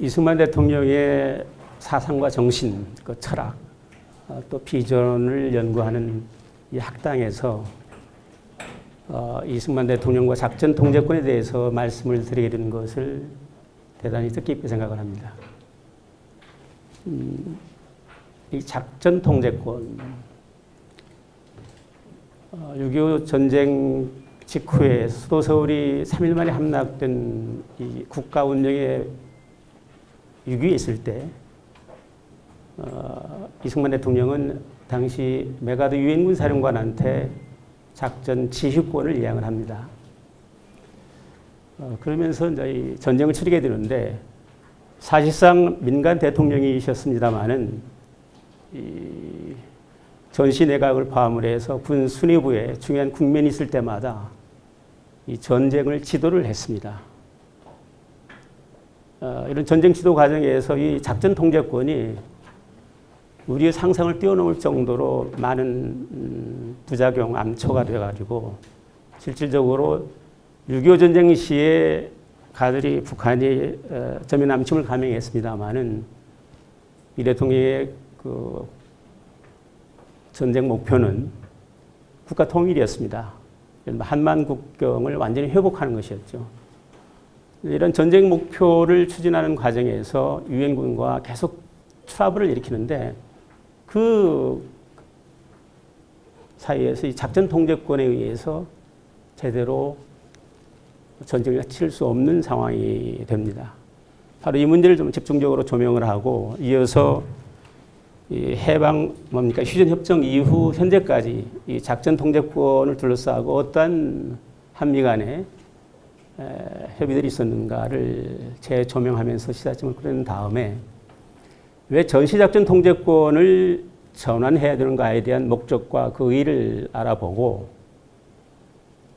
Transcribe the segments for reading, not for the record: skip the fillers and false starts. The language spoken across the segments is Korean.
이승만 대통령의 사상과 정신, 그 철학, 또 비전을 연구하는 이 학당에서 이승만 대통령과 작전 통제권에 대해서 말씀을 드리게 된 것을 대단히 뜻깊게 생각을 합니다. 이 작전 통제권, 6.25 전쟁 직후에 수도 서울이 3일 만에 함락된 이 국가 운영의 위기에 있을 때 이승만 대통령은 당시 메가드 유엔군 사령관한테 작전 지휘권을 이양을 합니다. 그러면서 이제 이 전쟁을 치르게 되는데 사실상 민간 대통령이셨습니다마는 이 전시 내각을 포함을 해서 군 수뇌부에 중요한 국면이 있을 때마다 이 전쟁을 지도를 했습니다. 이런 전쟁 지도 과정에서 이 작전 통제권이 우리의 상상을 뛰어넘을 정도로 많은 부작용, 암초가 되어가지고 실질적으로 6.25 전쟁 시에 가들이 북한이 전면 남침을 감행했습니다마는 이 대통령의 그 전쟁 목표는 국가 통일이었습니다. 한만 국경을 완전히 회복하는 것이었죠. 이런 전쟁 목표를 추진하는 과정에서 유엔군과 계속 트러블을 일으키는데 그 사이에서 이 작전 통제권에 의해서 제대로 전쟁을 치를 수 없는 상황이 됩니다. 바로 이 문제를 좀 집중적으로 조명을 하고 이어서 이 해방 휴전 협정 이후 현재까지 이 작전 통제권을 둘러싸고 어떠한 한미 간에 협의들이 있었는가를 재조명하면서 시사점을 끌어낸 다음에 왜 전시작전 통제권을 전환해야 되는가에 대한 목적과 그 의의를 알아보고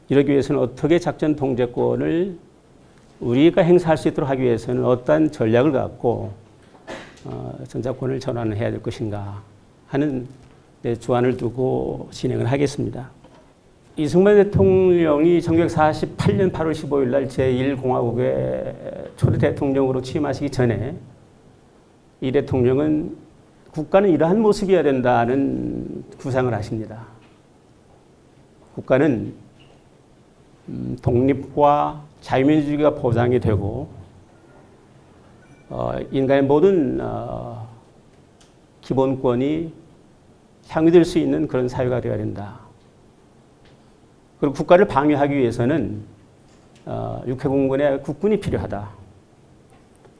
이러기 위해서는 어떻게 작전 통제권을 우리가 행사할 수 있도록 하기 위해서는 어떠한 전략을 갖고 전자권을 전환을 해야 될 것인가 하는 주안을 두고 진행을 하겠습니다. 이승만 대통령이 1948년 8월 15일 날 제1공화국의 초대 대통령으로 취임하시기 전에 이 대통령은 국가는 이러한 모습이어야 된다는 구상을 하십니다. 국가는 독립과 자유민주주의가 보장이 되고 인간의 모든 기본권이 향유될 수 있는 그런 사회가 되어야 된다. 그리고 국가를 방위하기 위해서는 육해공군의 국군이 필요하다.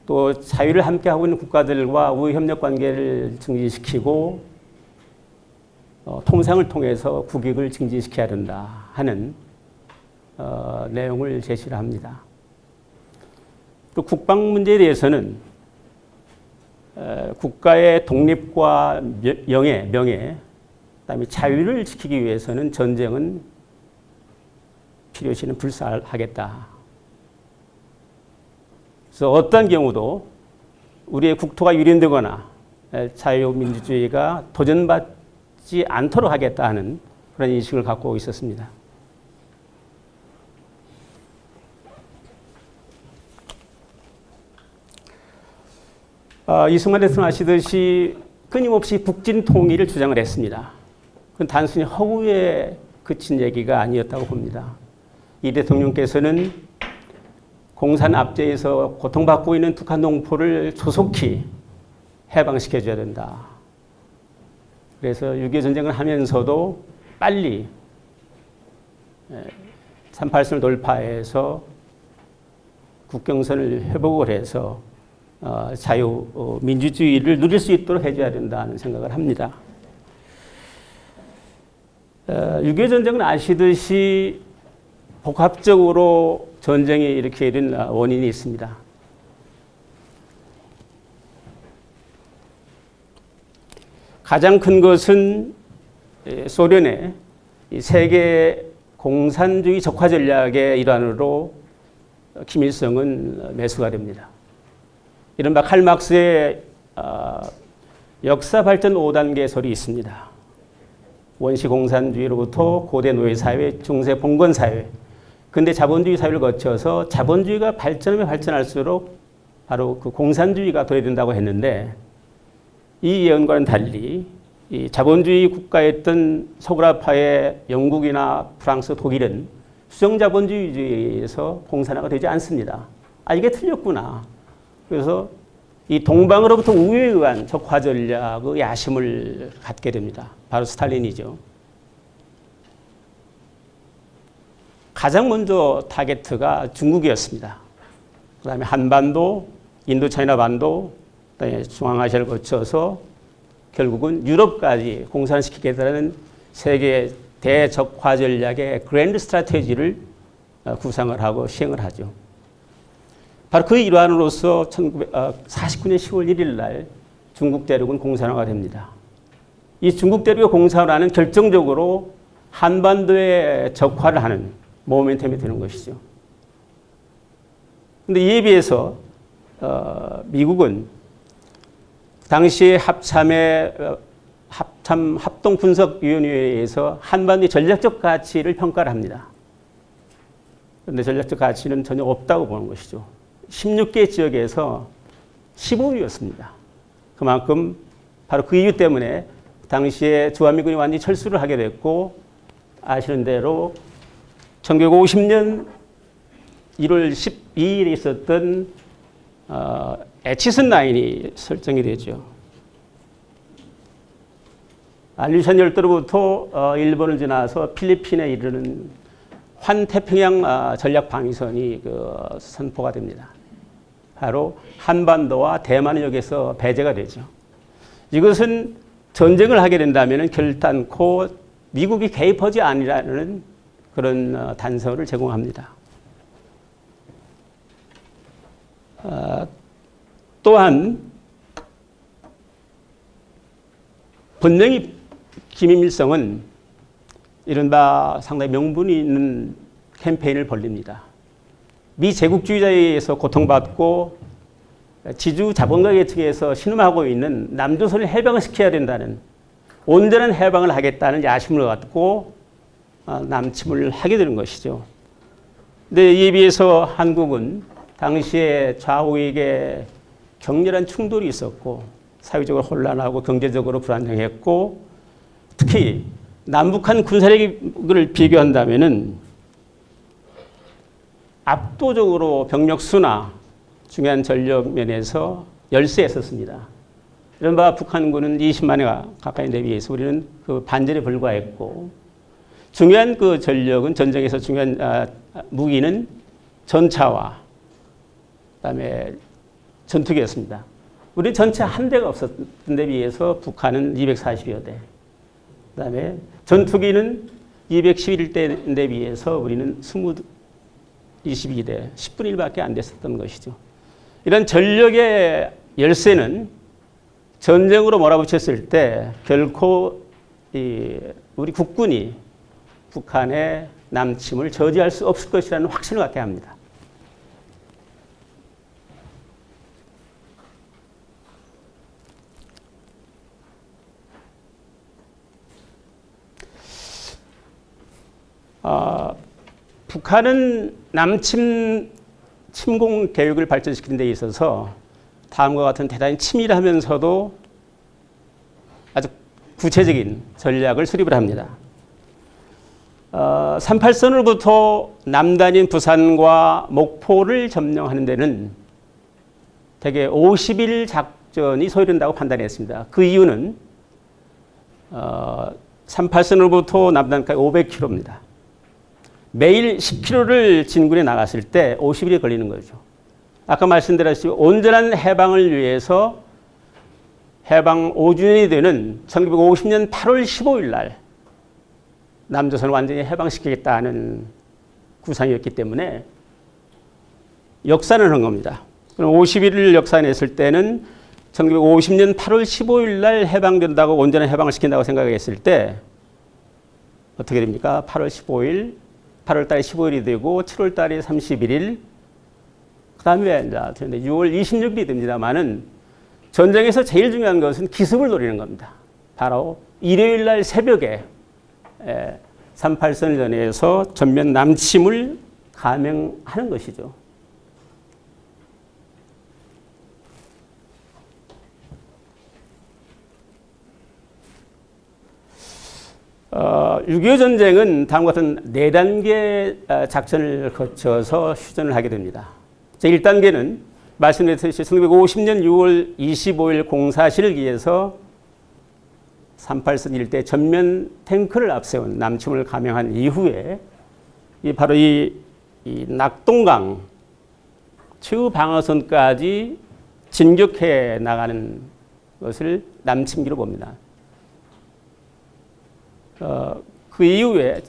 또 자유를 함께하고 있는 국가들과 우호 협력 관계를 증진시키고 통상을 통해서 국익을 증진시켜야 된다 하는 내용을 제시를 합니다. 또 국방 문제에 대해서는 국가의 독립과 명예, 그다음에 자유를 지키기 위해서는 전쟁은 필요시는 불사하겠다. 그래서 어떤 경우도 우리의 국토가 유린되거나 자유민주주의가 도전받지 않도록 하겠다 하는 그런 인식을 갖고 있었습니다. 이승만 대통령 아시듯이 끊임없이 북진 통일을 주장을 했습니다. 그건 단순히 허구에 그친 얘기가 아니었다고 봅니다. 이 대통령께서는 공산 압제에서 고통받고 있는 북한 동포를 조속히 해방시켜줘야 된다. 그래서 6.25 전쟁을 하면서도 빨리 38선을 돌파해서 국경선을 회복을 해서 자유, 민주주의를 누릴 수 있도록 해줘야 된다는 생각을 합니다. 6.25 전쟁은 아시듯이 복합적으로 전쟁이 일으키게 된 원인이 있습니다. 가장 큰 것은 소련의 세계 공산주의 적화 전략의 일환으로 김일성은 매수가 됩니다. 이른바 칼 막스의 역사 발전 5단계설이 있습니다. 원시 공산주의로부터 고대 노예사회, 중세 봉건사회, 근대 자본주의 사회를 거쳐서 자본주의가 발전하면 발전할수록 바로 그 공산주의가 도래된다고 했는데 이 예언과는 달리 이 자본주의 국가였던 서구라파의 영국이나 프랑스, 독일은 수정자본주의에서 공산화가 되지 않습니다. 이게 틀렸구나. 그래서 이 동방으로부터 우회에 의한 적화 전략의 야심을 갖게 됩니다. 바로 스탈린이죠. 가장 먼저 타겟트가 중국이었습니다. 그 다음에 한반도, 인도차이나 반도, 그다음에 중앙아시아를 거쳐서 결국은 유럽까지 공산시키겠다는 세계 대적화 전략의 그랜드 스트래테지를 구상을 하고 시행을 하죠. 바로 그 일환으로서 1949년 10월 1일 날 중국 대륙은 공산화가 됩니다. 이 중국 대륙의 공산화는 결정적으로 한반도에 적화를 하는 모멘텀이 되는 것이죠. 그런데 이에 비해서 미국은 당시 합동분석위원회에서 한반도의 전략적 가치를 평가를 합니다. 그런데 전략적 가치는 전혀 없다고 보는 것이죠. 16개 지역에서 15위였습니다. 그만큼 바로 그 이유 때문에 당시에 주한미군이 완전히 철수를 하게 됐고 아시는 대로 1950년 1월 12일에 있었던 에치슨 라인이 설정이 되죠. 알류션 열도로부터 일본을 지나서 필리핀에 이르는 환태평양 전략 방위선이 선포가 됩니다. 바로 한반도와 대만은 여기서 배제가 되죠. 이것은 전쟁을 하게 된다면 결단코 미국이 개입하지 아니라는 그런 단서를 제공합니다. 또한 분명히 김일성은 이른바 상당히 명분이 있는 캠페인을 벌립니다. 미 제국주의자에 의해서 고통받고 지주 자본가 계층에서 신음하고 있는 남조선을 해방을 시켜야 된다는 온전한 해방을 하겠다는 야심을 갖고 남침을 하게 되는 것이죠. 근데 이에 비해서 한국은 당시에 좌우에게 격렬한 충돌이 있었고 사회적으로 혼란하고 경제적으로 불안정했고 특히 남북한 군사력을 비교한다면은 압도적으로 병력 수나 중요한 전력 면에서 열세했었습니다. 이른바 북한군은 20만에 가까이 대비해서 우리는 그 반절에 불과했고 중요한 그 전력은 전쟁에서 중요한 무기는 전차와 그다음에 전투기였습니다. 우리 전체 한 대가 없었던 데 비해서 북한은 240여 대. 그다음에 전투기는 211대에 비해서 우리는 22대, 10분의 1밖에 안 됐었던 것이죠. 이런 전력의 열세는 전쟁으로 몰아붙였을 때 결코 우리 국군이 북한의 남침을 저지할 수 없을 것이라는 확신을 갖게 합니다. 북한은 남침 침공 계획을 발전시키는 데 있어서 다음과 같은 대단히 치밀하면서도 아주 구체적인 전략을 수립을 합니다. 38선으로부터 남단인 부산과 목포를 점령하는 데는 대개 50일 작전이 소요된다고 판단했습니다. 그 이유는 38선으로부터 남단까지 500km입니다. 매일 10km를 진군에 나갔을 때 50일이 걸리는 거죠. 아까 말씀드렸듯이 온전한 해방을 위해서 해방 5주년이 되는 1950년 8월 15일 날 남조선을 완전히 해방시키겠다는 구상이었기 때문에 역산을 한 겁니다. 그럼 50일을 역산했을 때는 1950년 8월 15일 날 해방된다고 온전한 해방을 시킨다고 생각했을 때 어떻게 됩니까? 8월 15일, 8월 달에 15일이 되고 7월 달에 31일, 그 다음에 이제 6월 26일이 됩니다만은 전쟁에서 제일 중요한 것은 기습을 노리는 겁니다. 바로 일요일 날 새벽에 38선을 전해서 전면 남침을 감행하는 것이죠. 6.25 전쟁은 다음과 같은 4단계 작전을 거쳐서 휴전을 하게 됩니다. 제1단계는 말씀드렸듯이 1950년 6월 25일 공사실을 기해서 38선 일대 전면 탱크를 앞세운 남침을 감행한 이후에 바로 이 낙동강 최후 방어선까지 진격해 나가는 것을 남침기로 봅니다. 그 이후에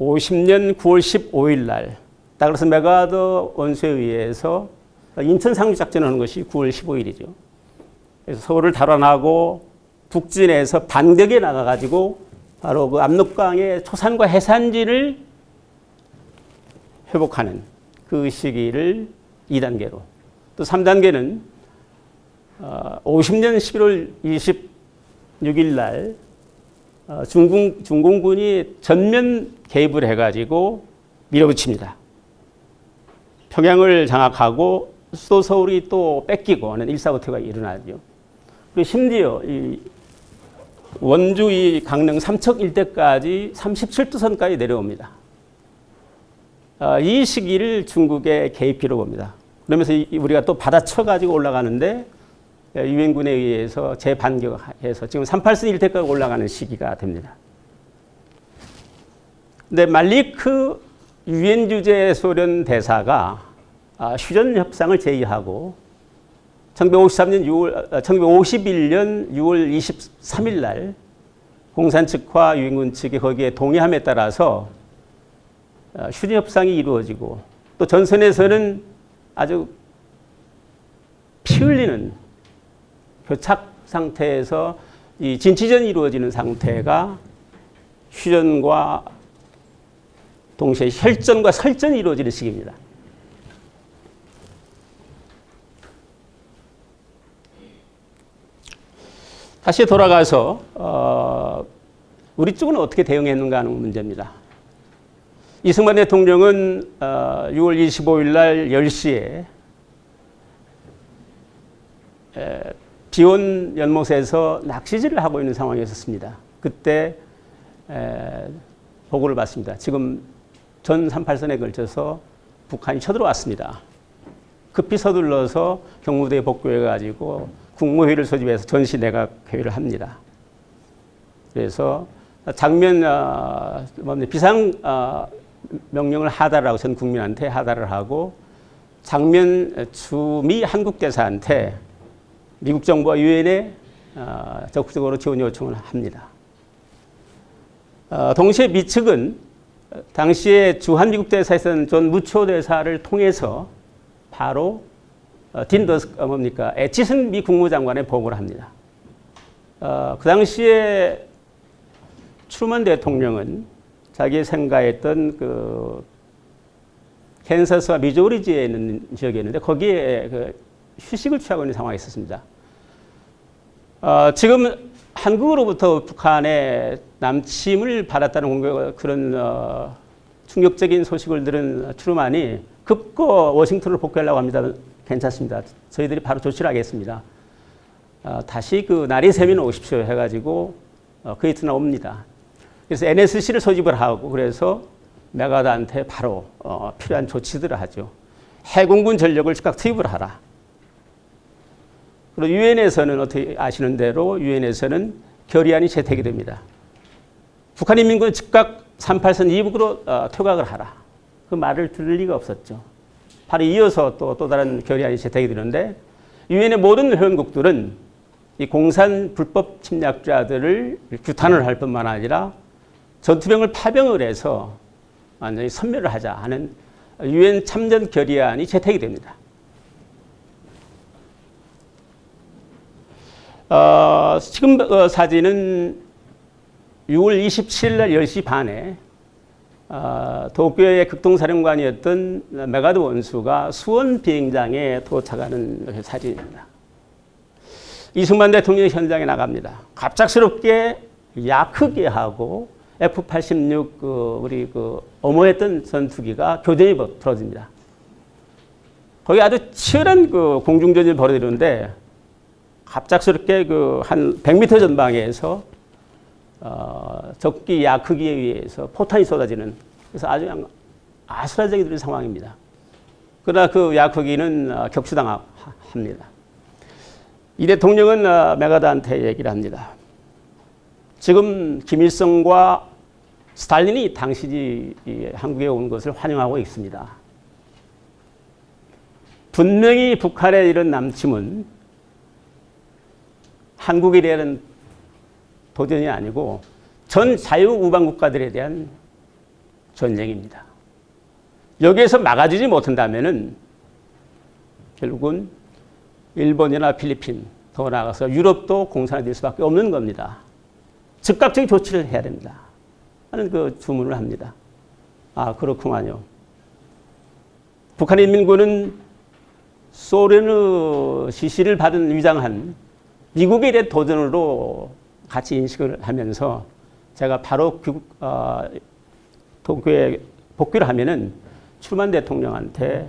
50년 9월 15일 날 다글라스 맥아더 원수에 의해서 인천 상륙 작전을 하는 것이 9월 15일이죠. 그래서 서울을 달아나고 북진에서 반격에 나가가지고 바로 그 압록강의 초산과 해산지를 회복하는 그 시기를 2단계로, 또 3단계는 50년 11월 26일 날 중공군이 전면 개입을 해가지고 밀어붙입니다. 평양을 장악하고 수도 서울이 또 뺏기고 하는 일사후퇴가 일어나죠. 그리고 심지어 이 원주 이 강릉 삼척 일대까지 37도선까지 내려옵니다. 이 시기를 중국의 개입기로 봅니다. 그러면서 우리가 또 받아쳐가지고 올라가는데 유엔군에 의해서 재반격해서 지금 38선 일대까지 올라가는 시기가 됩니다. 근데 말리크 유엔 주재 소련 대사가 휴전 협상을 제의하고 1951년 6월 23일 날 공산 측과 유엔군 측이 거기에 동의함에 따라서 휴전 협상이 이루어지고 또 전선에서는 아주 피 흘리는 교착 상태에서 이 진치전이 이루어지는 상태가 휴전과 동시에 혈전과 설전이 이루어지는 시기입니다. 다시 돌아가서 우리 쪽은 어떻게 대응했는가 하는 문제입니다. 이승만 대통령은 6월 25일 날 10시에 비온 연못에서 낚시질을 하고 있는 상황이었습니다. 그때 보고를 받습니다. 지금 전 38선에 걸쳐서 북한이 쳐들어왔습니다. 급히 서둘러서 경무대에 복구해가지고 국무회의를 소집해서 전시내각회의를 합니다. 그래서 장면 비상 명령을 하달을 하고 전 국민한테 하달을 하고 장면 주미 한국 대사한테 미국 정부와 유엔에 적극적으로 지원 요청을 합니다. 동시에 미 측은 당시에 주한 미국 대사에 있었던 존 무초 대사를 통해서 바로 애치슨 미 국무장관에 보고를 합니다. 그 당시에 트루먼 대통령은 자기 생각했던 그 캔사스와 미조리지에 있는 지역이었는데 거기에 그 휴식을 취하고 있는 상황이 있었습니다. 지금 한국으로부터 북한의 남침을 받았다는 그런 충격적인 소식을 들은 트루먼이 급거 워싱턴으로 복귀하려고 합니다. 괜찮습니다. 저희들이 바로 조치를 하겠습니다. 다시 그 날이 새면 오십시오 해가지고 그 이튿날 옵니다. 그래서 NSC를 소집을 하고 그래서 메가더한테 바로 필요한 조치들을 하죠. 해공군 전력을 즉각 투입을 하라. 그리고 유엔에서는 어떻게 아시는 대로 유엔에서는 결의안이 채택이 됩니다. 북한인민군은 즉각 38선 이북으로 퇴각을 하라. 그 말을 들을 리가 없었죠. 바로 이어서 또 다른 결의안이 채택이 되는데 유엔의 모든 회원국들은 이 공산 불법 침략자들을 규탄을 할 뿐만 아니라 전투병을 파병을 해서 완전히 섬멸을 하자 하는 유엔 참전 결의안이 채택이 됩니다. 지금 사진은 6월 27일 날 10시 반에 도쿄의 극동사령관이었던 메가더 원수가 수원 비행장에 도착하는 사진입니다. 이승만 대통령이 현장에 나갑니다. 갑작스럽게 야크게 하고 F-86 우리 어머했던 전투기가 교전이 벌어집니다. 거기 아주 치열한 공중전이 벌어지는데 갑작스럽게 한 100m 전방에서 적기 야크기에 의해서 포탄이 쏟아지는, 그래서 아주 그냥 아수라장이 상황입니다. 그러나 그 야크기는 격추당합니다. 이 대통령은 메가드한테 얘기를 합니다. 지금 김일성과 스탈린이 당신이 한국에 온 것을 환영하고 있습니다. 분명히 북한의 이런 남침은 한국에 대한 도전이 아니고 전 자유우방 국가들에 대한 전쟁입니다. 여기에서 막아주지 못한다면은 결국은 일본이나 필리핀, 더 나아가서 유럽도 공산화될 수밖에 없는 겁니다. 즉각적인 조치를 해야 됩니다. 하는 그 주문을 합니다. 아, 그렇구만요. 북한인민군은 소련의 지시를 받은 위장한 미국에 대한 도전으로 같이 인식을 하면서 제가 바로 도쿄에 복귀를 하면은 트루만 대통령한테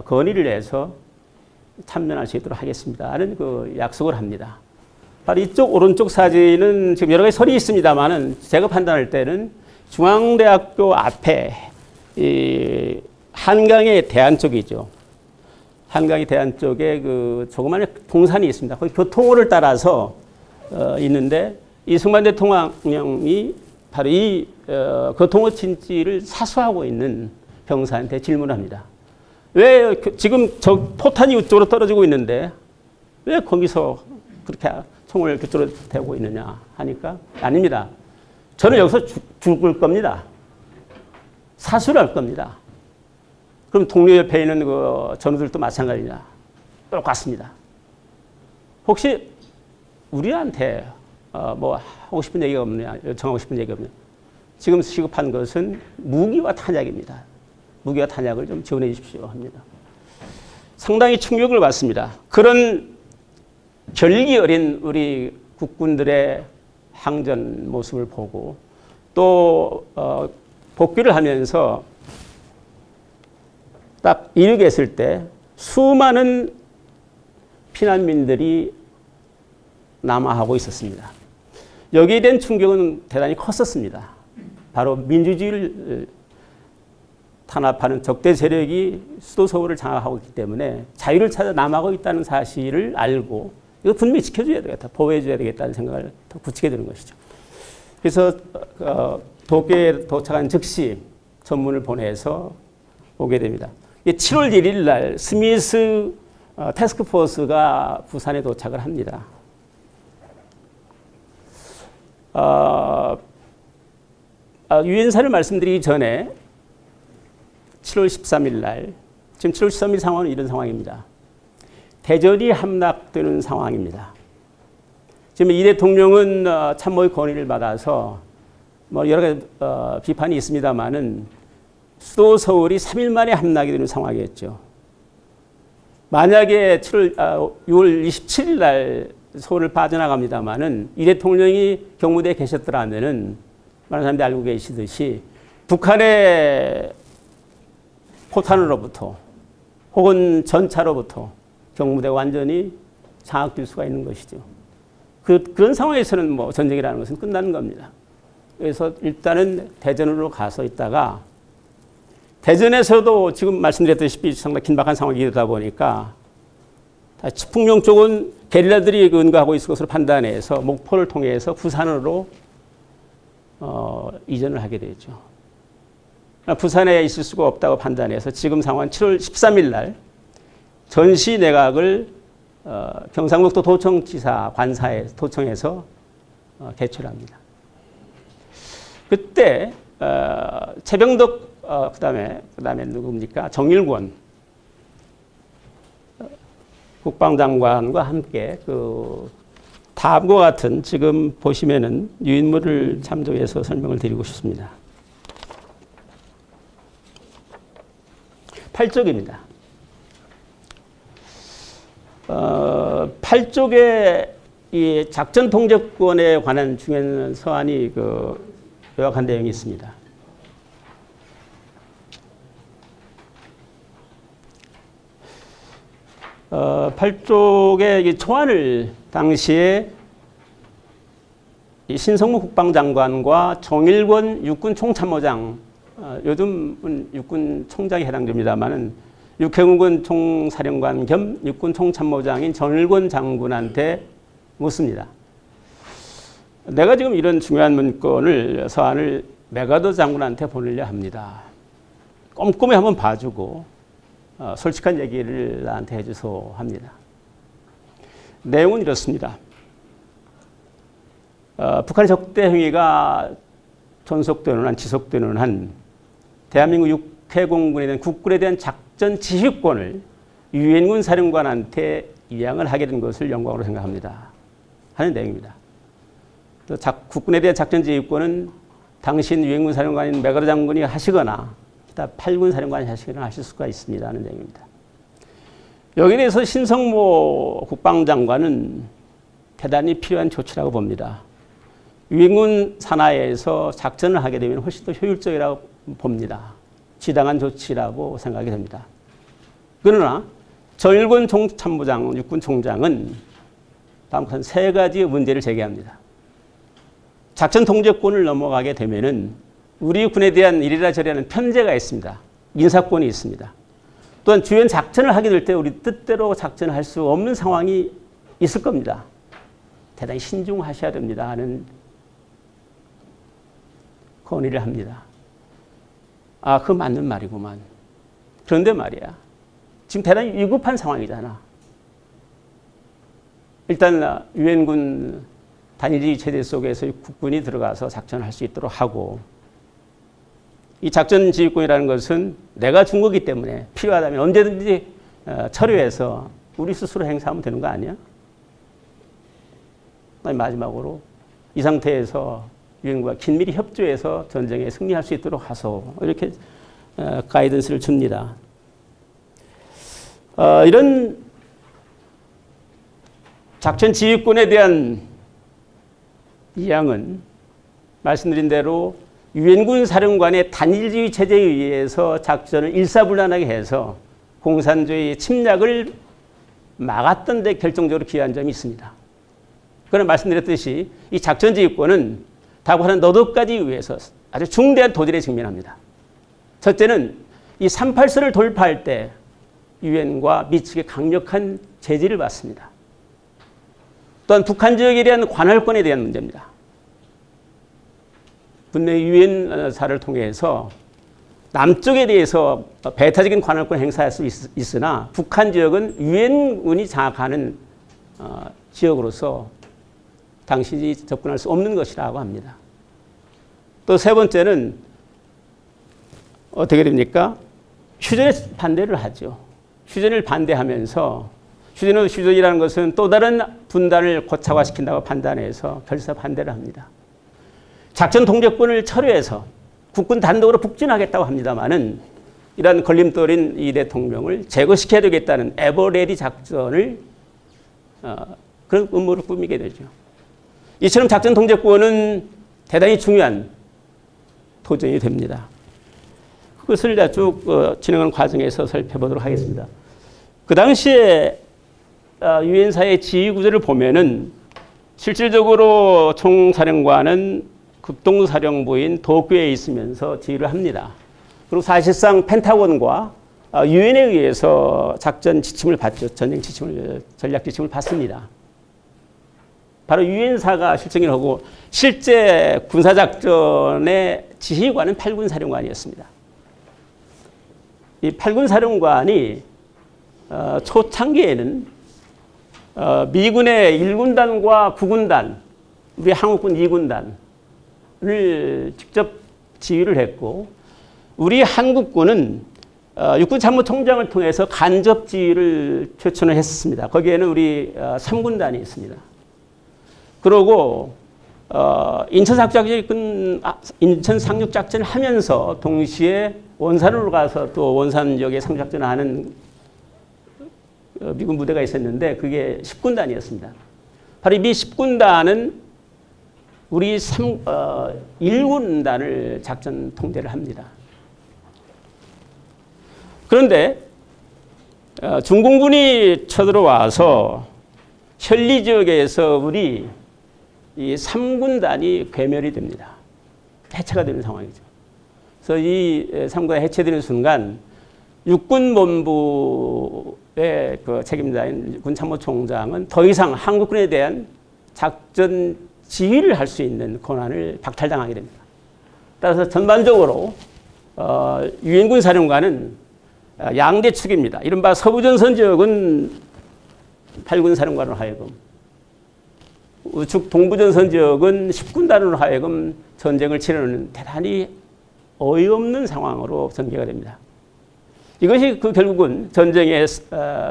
건의를 해서 참전할 수 있도록 하겠습니다. 하는 그 약속을 합니다. 바로 이쪽 오른쪽 사진은 지금 여러 가지 설이 있습니다만은 제가 판단할 때는 중앙대학교 앞에 이 한강의 대안 쪽이죠. 한강의 대안 쪽에 그 조그마한 동산이 있습니다. 거기 교통로를 따라서 있는데 이승만 대통령이 바로 이 교통로 진지를 사수하고 있는 병사한테 질문을 합니다. 왜 지금 저 포탄이 이쪽으로 떨어지고 있는데 왜 거기서 그렇게 총을 그쪽으로 대고 있느냐 하니까 아닙니다. 저는 여기서 죽을 겁니다. 사수를 할 겁니다. 그럼 동료 옆에 있는 그 전우들도 마찬가지냐? 똑같습니다. 혹시 우리한테 뭐 하고 싶은 얘기가 없느냐? 요청하고 싶은 얘기가 없느냐? 지금 시급한 것은 무기와 탄약입니다. 무기와 탄약을 좀 지원해 주십시오 합니다. 상당히 충격을 받습니다. 그런 결기 어린 우리 국군들의 항전 모습을 보고 또 복귀를 하면서 딱 이륙했을 때 수많은 피난민들이 남하하고 있었습니다. 여기에 대한 충격은 대단히 컸었습니다. 바로 민주주의를 탄압하는 적대 세력이 수도 서울을 장악하고 있기 때문에 자유를 찾아 남하고 있다는 사실을 알고 이거 분명히 지켜줘야 되겠다, 보호해줘야 되겠다는 생각을 더 굳히게 되는 것이죠. 그래서 도쿄에 도착한 즉시 전문을 보내서 오게 됩니다. 7월 1일 날 스미스 태스크포스가 부산에 도착을 합니다. 유엔사를 말씀드리기 전에 7월 13일 날, 지금 7월 13일 상황은 이런 상황입니다. 대전이 함락되는 상황입니다. 지금 이 대통령은 참모의 건의를 받아서 뭐 여러 가지 비판이 있습니다만은 수도 서울이 3일 만에 함락이 되는 상황이었죠. 만약에 6월 27일 날 서울을 빠져나갑니다만은 이 대통령이 경무대에 계셨더라면은 많은 사람들이 알고 계시듯이 북한의 포탄으로부터 혹은 전차로부터 경무대가 완전히 장악될 수가 있는 것이죠. 그런 상황에서는 뭐 전쟁이라는 것은 끝나는 겁니다. 그래서 일단은 대전으로 가서 있다가 대전에서도 지금 말씀드렸다시피 상당히 긴박한 상황이 되다 보니까 측풍령 쪽은 게릴라들이 응거하고 있을 것으로 판단해서 목포를 통해서 부산으로 이전을 하게 되죠. 부산에 있을 수가 없다고 판단해서 지금 상황은 7월 13일 날 전시 내각을 경상북도 도청지사 관사에 도청해서 개최를 합니다. 그때 최병덕 그다음에 누굽니까? 정일권 국방장관과 함께 그 다음과 같은 지금 보시면은 유인물을 참조해서 설명을 드리고 싶습니다. 8쪽입니다. 8쪽에 이 작전 통제권에 관한 중요한 서한이 요약한 내용이 있습니다. 어, 8쪽의 이 초안을 당시에 이 신성무 국방장관과 정일권 육군 총참모장, 요즘은 육군 총장에 해당됩니다만은 육해공군 총사령관 겸 육군 총참모장인 정일권 장군한테 묻습니다. 내가 지금 이런 중요한 문건을 서한을 메가더 장군한테 보내려 합니다. 꼼꼼히 한번 봐주고 솔직한 얘기를 나한테 해주소 합니다. 내용은 이렇습니다. 북한의 적대 행위가 존속되는 한, 지속되는 한 대한민국 육해공군에 대한 국군에 대한 작전 지휘권을 유엔군 사령관한테 이양을 하게 된 것을 영광으로 생각합니다. 하는 내용입니다. 또 국군에 대한 작전 지휘권은 당신 유엔군 사령관인 메가더 장군이 하시거나 기타 8군 사령관이 하시거나 하실 수가 있습니다. 하는 내용입니다. 여기에 대해서 신성모 국방장관은 대단히 필요한 조치라고 봅니다. 유엔군 산하에서 작전을 하게 되면 훨씬 더 효율적이라고 봅니다. 지당한 조치라고 생각이 됩니다. 그러나 정일권 총참모장, 육군 총장은 다음과 세 가지 문제를 제기합니다. 작전 통제권을 넘어가게 되면은 우리 군에 대한 이래라 저래라는 편제가 있습니다. 인사권이 있습니다. 또한 주연 작전을 하게 될 때 우리 뜻대로 작전을 할 수 없는 상황이 있을 겁니다. 대단히 신중하셔야 됩니다 하는 건의를 합니다. 아, 그거 맞는 말이구만. 그런데 말이야. 지금 대단히 위급한 상황이잖아. 일단 유엔군 단일주의 체제 속에서 국군이 들어가서 작전을 할 수 있도록 하고, 이 작전 지휘권이라는 것은 내가 준 거기 때문에 필요하다면 언제든지 철회해서 우리 스스로 행사하면 되는 거 아니야? 마지막으로 이 상태에서 유엔군과 긴밀히 협조해서 전쟁에 승리할 수 있도록 하소. 이렇게 가이던스를 줍니다. 이런 작전 지휘권에 대한 이양은 말씀드린 대로 유엔군 사령관의 단일주의 체제에 의해서 작전을 일사불란하게 해서 공산주의 침략을 막았던 데 결정적으로 기여한 점이 있습니다. 그러나 말씀드렸듯이 이 작전 지휘권은 다음과 같은 너댓 가지 의해서 아주 중대한 도전에 직면합니다. 첫째는 이 38선을 돌파할 때 유엔과 미 측의 강력한 제지를 받습니다. 또한 북한 지역에 대한 관할권에 대한 문제입니다. 분명히 유엔사를 통해서 남쪽에 대해서 배타적인 관할권 행사할 수 있으나 북한 지역은 유엔군이 장악하는 지역으로서 당신이 접근할 수 없는 것이라고 합니다. 또 세 번째는 어떻게 됩니까? 휴전에 반대를 하죠. 휴전을 반대하면서 휴전이라는 것은 또 다른 분단을 고착화시킨다고 판단해서 결사 반대를 합니다. 작전 통제권을 철회해서 국군 단독으로 북진하겠다고 합니다만은 이러한 걸림돌인 이 대통령을 제거시켜야 되겠다는 에버레디 작전을 그런 음모를 꾸미게 되죠. 이처럼 작전 통제권은 대단히 중요한 도전이 됩니다. 그것을 쭉 진행하는 과정에서 살펴보도록 하겠습니다. 그 당시에 유엔사의 지휘 구조를 보면은 실질적으로 총사령관은 극동사령부인 도쿄에 있으면서 지휘를 합니다. 그리고 사실상 펜타곤과 유엔에 의해서 작전 지침을 받죠. 전쟁 지침을, 전략 지침을 받습니다. 바로 유엔사가 실정을 하고 실제 군사작전의 지휘관은 8군 사령관이었습니다. 이 8군 사령관이 초창기에는 미군의 1군단과 9군단, 우리 한국군 2군단을 직접 지휘를 했고, 우리 한국군은 육군참모총장을 통해서 간접 지휘를 추천을 했습니다. 거기에는 우리 3군단이 있습니다. 그러고 인천 상륙작전을 하면서 동시에 원산으로 가서 또 원산 지역에 상륙작전을 하는 미군 무대가 있었는데 그게 10군단이었습니다. 바로 이 10군단은 우리 1군단을 작전 통제를 합니다. 그런데 중공군이 쳐들어와서 현리 지역에서 우리 이 3군단이 괴멸이 됩니다. 해체가 되는 상황이죠. 그래서 이 3군단이 해체되는 순간 육군본부의 그 책임자인 군참모총장은 더 이상 한국군에 대한 작전 지휘를 할 수 있는 권한을 박탈당하게 됩니다. 따라서 전반적으로 유엔군 사령관은 양대축입니다. 이른바 서부전선 지역은 8군 사령관으로 하여금, 우측 동부전선 지역은 10군단으로 하여금 전쟁을 치르는 대단히 어이없는 상황으로 전개가 됩니다. 이것이 결국은 전쟁의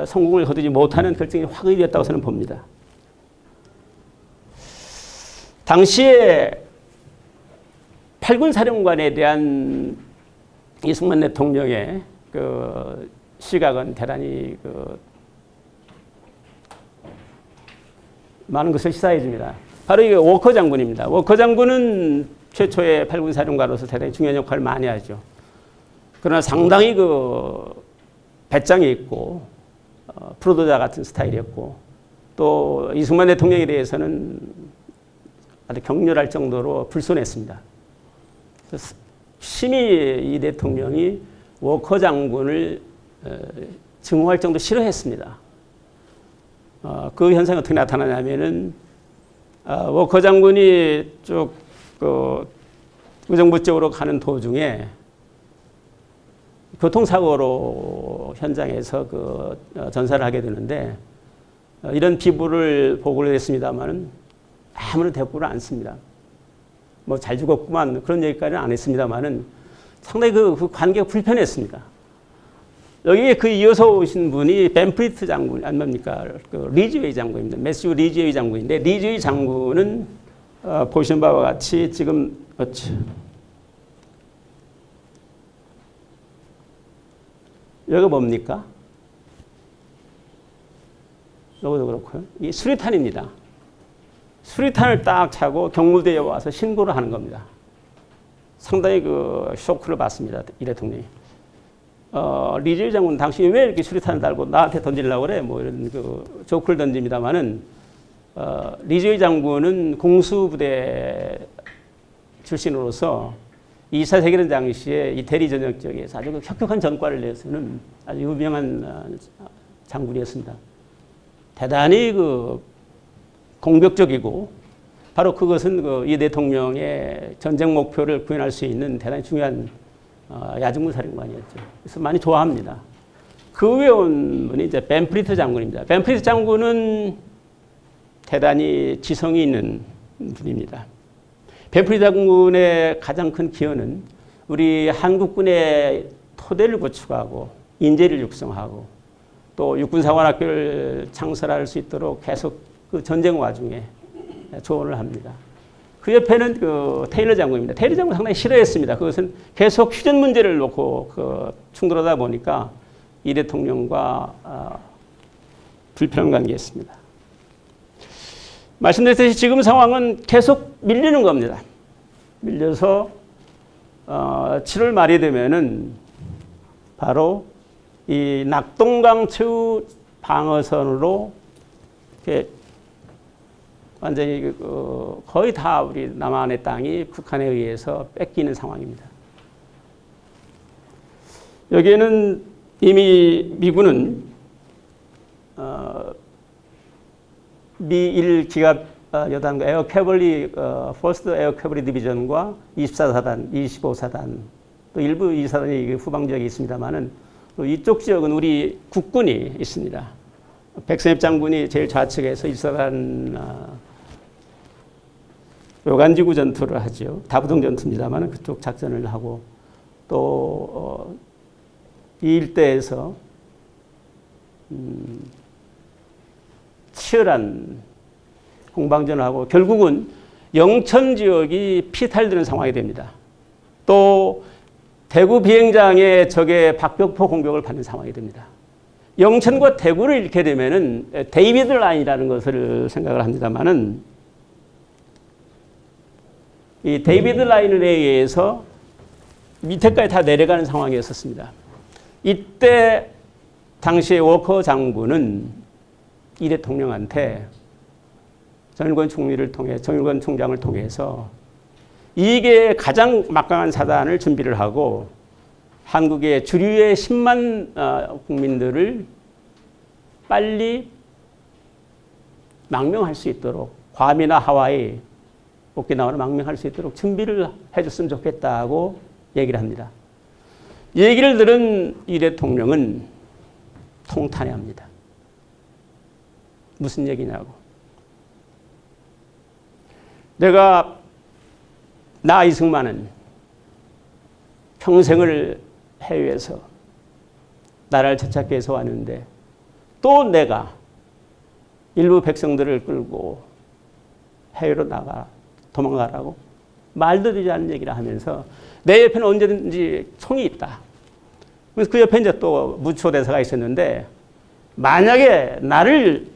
성공을 거두지 못하는 결정이 화근이 되었다고 저는 봅니다. 당시에 8군 사령관에 대한 이승만 대통령의 그 시각은 대단히 많은 것을 시사해 줍니다. 바로 이게 워커 장군입니다. 워커 장군은 최초의 8군 사령관으로서 대단히 중요한 역할을 많이 하죠. 그러나 상당히 배짱이 있고 프로도자 같은 스타일이었고, 또 이승만 대통령에 대해서는 아주 격렬할 정도로 불손했습니다. 심히 이 대통령이 워커 장군을 증오할 정도로 싫어했습니다. 그 현상이 어떻게 나타나냐면은 워커 장군이 쭉 의정부 쪽으로 가는 도중에 교통사고로 현장에서 전사를 하게 되는데, 이런 비부를 보고를 했습니다만 아무런 대꾸를 안 씁니다. 뭐 잘 죽었구만 그런 얘기까지는 안 했습니다만은 상당히 그 관계가 불편했습니다. 여기에 이어서 오신 분이 벤프리트 장군 아닙니까? 리즈웨이 장군입니다. 매스유 리즈웨이 장군인데, 리즈웨이 장군은 보시는 바와 같이 지금 여기가 뭡니까? 여기도 그렇고요. 이 수리탄입니다. 수리탄을 딱 차고 경무대에 와서 신고를 하는 겁니다. 상당히 쇼크를 받습니다. 이 대통령이. 리즈웨이 장군 당시 왜 이렇게 수리탄을 달고 나한테 던지려고 그래? 뭐 이런 조크를 던집니다만은, 리즈웨이 장군은 공수부대 출신으로서 2차 세계대전 당시에 이 대리 전역 지역에서 아주 혁혁한 전과를 내서는 아주 유명한 장군이었습니다. 대단히 공격적이고, 바로 그것은 이 대통령의 전쟁 목표를 구현할 수 있는 대단히 중요한 야중군 사령관이었죠. 그래서 많이 좋아합니다. 그 외에 온 분이 이제 벤프리트 장군입니다. 벤프리트 장군은 대단히 지성이 있는 분입니다. 벤프리트 장군의 가장 큰 기여는 우리 한국군의 토대를 구축하고 인재를 육성하고 또 육군사관학교를 창설할 수 있도록 계속 전쟁 와중에 조언을 합니다. 그 옆에는 테일러 장군입니다. 테일러 장군 상당히 싫어했습니다. 그것은 계속 휴전 문제를 놓고 충돌하다 보니까 이 대통령과 불편한 관계였습니다. 말씀드렸듯이 지금 상황은 계속 밀리는 겁니다. 밀려서 7월 말이 되면은 바로 이 낙동강 최후 방어선으로 이렇게 완전히 거의 다 우리 남한의 땅이 북한에 의해서 뺏기는 상황입니다. 여기에는 이미 미군은 미 1기갑 여단과 에어 캐벌리 퍼스트 에어 캐벌리 디비전과 24사단, 25사단 또 일부 2사단이 후방 지역에 있습니다만은 또 이쪽 지역은 우리 국군이 있습니다. 백선엽 장군이 제일 좌측에서 1사단 요간지구 전투를 하죠. 다부동 전투입니다만 그쪽 작전을 하고 또 이 일대에서 치열한 공방전을 하고 결국은 영천 지역이 피탈되는 상황이 됩니다. 또 대구 비행장에 적의 박격포 공격을 받는 상황이 됩니다. 영천과 대구를 잃게 되면은 데이비드 라인이라는 것을 생각을 합니다만은 이 데이비드 라인에 의해서 밑에까지 다 내려가는 상황이었습니다. 이때 당시의 워커 장군은 이 대통령한테 정일권 총리를 통해 정일권 총장을 통해서 이게 가장 막강한 사단을 준비를 하고 한국의 주류의 10만 국민들을 빨리 망명할 수 있도록 괌이나 하와이, 오키나와를 망명할 수 있도록 준비를 해줬으면 좋겠다고 얘기를 합니다. 이 얘기를 들은 이 대통령은 통탄해합니다. 무슨 얘기냐고. 나 이승만은 평생을 해외에서 나라를 되찾기 위해서 왔는데 또 내가 일부 백성들을 끌고 해외로 도망가라고 말도 되지 않는 얘기를 하면서 내 옆에는 언제든지 총이 있다. 그래서 그 옆에 이제 또 무초대사가 있었는데 만약에 나를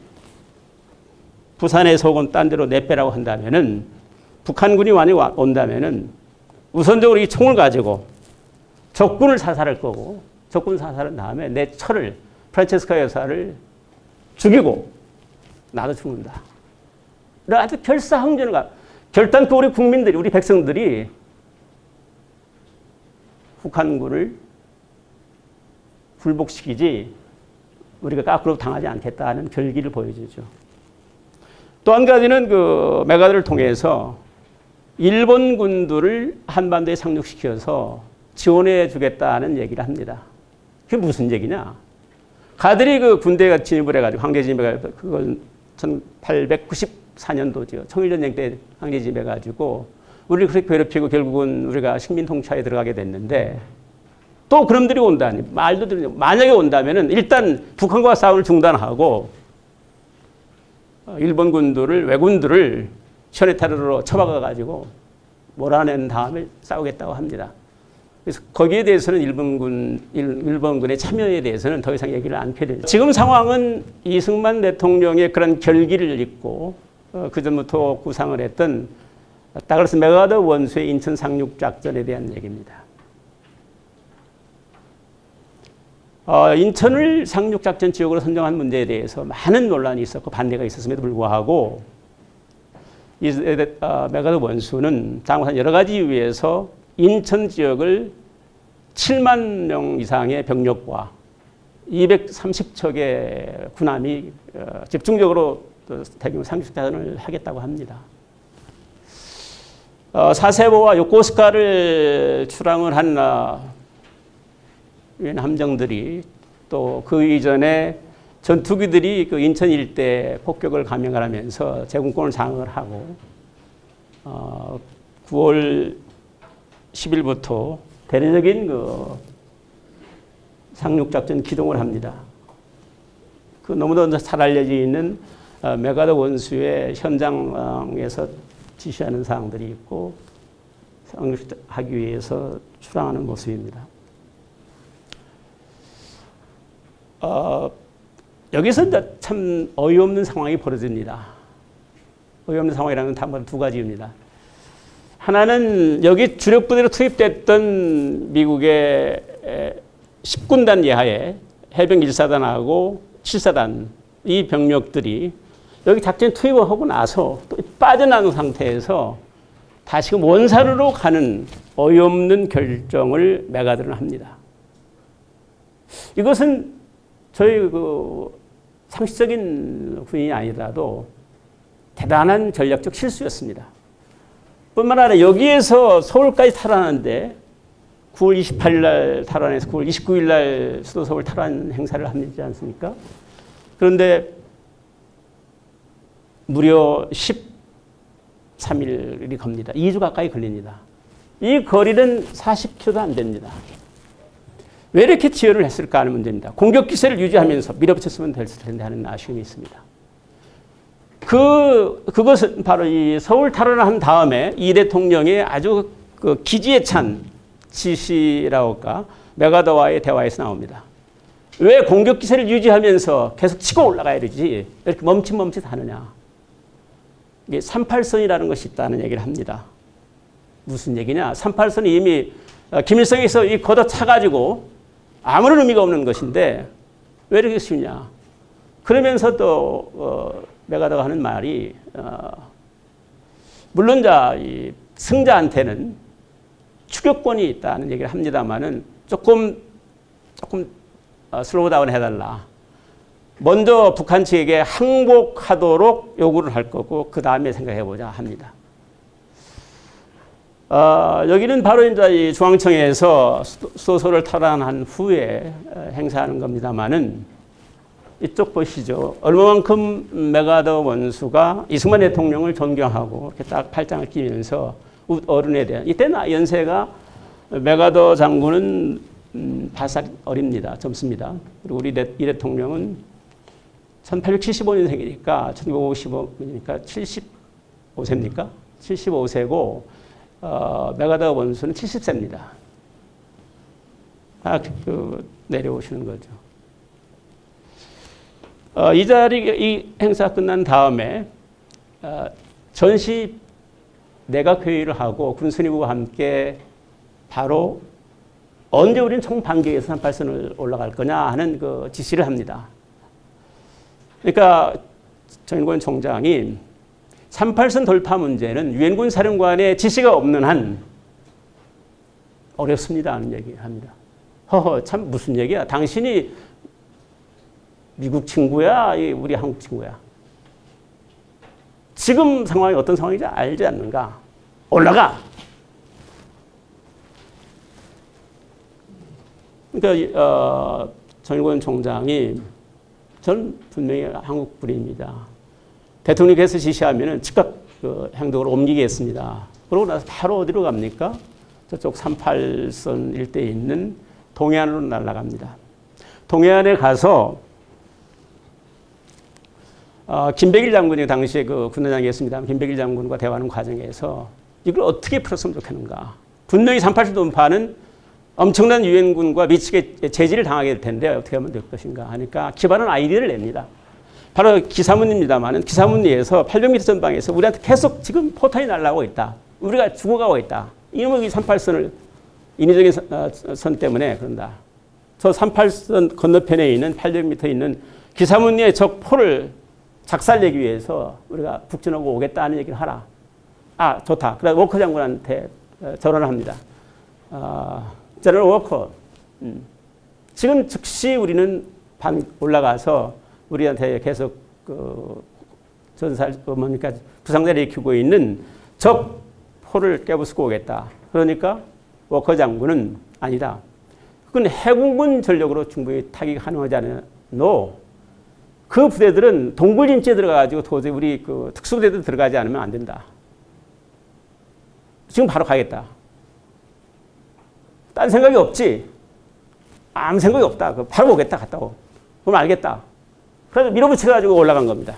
부산에서 혹은 딴 데로 내빼라고 한다면은 북한군이 온다면은 우선적으로 이 총을 가지고 적군을 사살할 거고 적군 사살한 다음에 내 처를 프란체스카 여사를 죽이고 나도 죽는다. 아주 결사항전을 결단코 우리 국민들이 우리 백성들이 북한군을 굴복시키지 우리가 까꾸로 당하지 않겠다는 결기를 보여주죠. 또 한 가지는 그 메가드를 통해서 일본 군들을 한반도에 상륙시켜서 지원해 주겠다는 얘기를 합니다. 그게 무슨 얘기냐? 가들이 그 군대가 진입을 해가지고 황제 진입해가지고 그건 1894년도죠. 청일전쟁 때 황제 진입해가지고 우리를 그렇게 괴롭히고 결국은 우리가 식민 통치하에 들어가게 됐는데 또 그놈들이 온다니 말도 들으냐. 만약에 온다면은 일단 북한과 싸움을 중단하고 일본 군들을 왜군들을 셔네타르로 쳐박아가지고 몰아낸 다음에 싸우겠다고 합니다. 그래서 거기에 대해서는 일본군의 참여에 대해서는 더 이상 얘기를 않게 되죠. 지금 상황은 이승만 대통령의 그런 결기를 잇고 그전부터 구상을 했던 다글라스 맥아더 원수의 인천 상륙작전에 대한 얘기입니다. 인천을 상륙작전 지역으로 선정한 문제에 대해서 많은 논란이 있었고 반대가 있었음에도 불구하고 맥아더 원수는 장군산 여러 가지 이유에서 인천 지역을 7만 명 이상의 병력과 230척의 군함이 집중적으로 대규모 상륙작전을 하겠다고 합니다. 사세보와 요코스카를 출항을 한 유엔 함정들이 또 그 이전에 전투기들이 그 인천 일대 폭격을 감행을 하면서 제공권을 장악을 하고 9월 10일부터 대대적인 그 상륙작전 기동을 합니다. 그 너무도 잘 알려져 있는 맥아더 원수의 현장에서 지시하는 사항들이 있고 상륙하기 위해서 출항하는 모습입니다. 여기서 참 어이없는 상황이 벌어집니다. 어이없는 상황이라는 건 두 가지입니다. 하나는 여기 주력 부대로 투입됐던 미국의 10군단 예하의 해병 1사단하고 7사단 이 병력들이 여기 작전 투입을 하고 나서 또 빠져나온 상태에서 다시금 원사르로 가는 어이없는 결정을 맥아더는 합니다. 이것은 저희 그 상식적인 군인이 아니더라도 대단한 전략적 실수였습니다. 뿐만 아니라 여기에서 서울까지 탈환하는데 9월 28일 날 탈환해서 9월 29일 날 수도 서울 탈환 행사를 하지 않습니까? 그런데 무려 13일이 겁니다. 2주 가까이 걸립니다. 이 거리는 40km도 안 됩니다. 왜 이렇게 지연을 했을까 하는 문제입니다. 공격 기세를 유지하면서 밀어붙였으면 될 텐데 하는 아쉬움이 있습니다. 그것은 바로 이 서울 탈환을 한 다음에 이 대통령의 아주 그 기지에 찬 지시라고 할까 맥아더와의 대화에서 나옵니다. 왜 공격 기세를 유지하면서 계속 치고 올라가야 되지 이렇게 멈칫멈칫 하느냐. 이게 38선이라는 것이 있다는 얘기를 합니다. 무슨 얘기냐. 38선이 이미 김일성에서 이 걷어차가지고 아무런 의미가 없는 것인데 왜 이렇게 쉬우냐. 그러면서 또 메가더가 하는 말이 물론 이 승자한테는 추격권이 있다는 얘기를 합니다만은 조금 슬로우다운 해달라. 먼저 북한 측에게 항복하도록 요구를 할 거고 그 다음에 생각해보자 합니다. 여기는 바로 이제 이 중앙청에서 수도서를 탈환한 후에 행사하는 겁니다만은 이쪽 보시죠. 얼마만큼 메가더 원수가 이승만 대통령을 존경하고 이렇게 딱 팔짱을 끼면서 어른에 대한 이때는 연세가 메가더 장군은 8살 어립니다. 젊습니다. 그리고 우리 이 대통령은 1875년생이니까 1955년이니까 75세입니까? 75세고 메가더 원수는 70세입니다. 내려오시는 거죠. 이 행사 끝난 다음에 전시 내각회의를 하고 군수님과 함께 바로 언제 우리는 총반격에서 38선을 올라갈 거냐 하는 그 지시를 합니다. 그러니까 정일권 총장이 38선 돌파 문제는 유엔군 사령관의 지시가 없는 한 어렵습니다 하는 얘기를 합니다. 참 무슨 얘기야. 당신이 미국 친구야? 우리 한국 친구야? 지금 상황이 어떤 상황인지 알지 않는가? 올라가! 그러니까 정일권 총장이 저는 분명히 한국 분입니다. 대통령께서 지시하면 즉각 그 행동으로 옮기겠습니다. 그러고 나서 바로 어디로 갑니까? 저쪽 38선 일대에 있는 동해안으로 날아갑니다. 동해안에 가서 김백일 장군이 당시에 그 군단장이었습니다. 김백일 장군과 대화하는 과정에서 이걸 어떻게 풀었으면 좋겠는가. 분명히 38선 돌파는 엄청난 유엔군과 미측의 제지를 당하게 될 텐데 어떻게 하면 될 것인가 하니까 기발한 아이디어를 냅니다. 바로 기사문입니다만 기사문리에서 800m 전방에서 우리한테 계속 지금 포탄이 날아오고 있다. 우리가 죽어가고 있다. 이놈의 38선을 인위적인 선 때문에 그런다. 저 38선 건너편에 있는 800m 있는 기사문리의 적 포를 작살내기 위해서 우리가 북진하고 오겠다는 얘기를 하라. 좋다. 그래서 워커 장군한테 전화를 합니다. 제너럴 워커, 지금 즉시 우리는 올라가서 우리한테 계속 부상자를 일으키고 있는 적 포를 깨부수고 오겠다. 그러니까 워커 장군은 아니다. 그건 해군군 전력으로 충분히 타격이 가능하지 않노. 그 부대들은 동굴진지에 들어가가지고 도저히 우리 그 특수부대들 들어가지 않으면 안 된다. 지금 바로 가겠다. 딴 생각이 없지. 아무 생각이 없다. 바로 오겠다. 갔다고. 그럼 알겠다. 그래서 밀어붙여가지고 올라간 겁니다.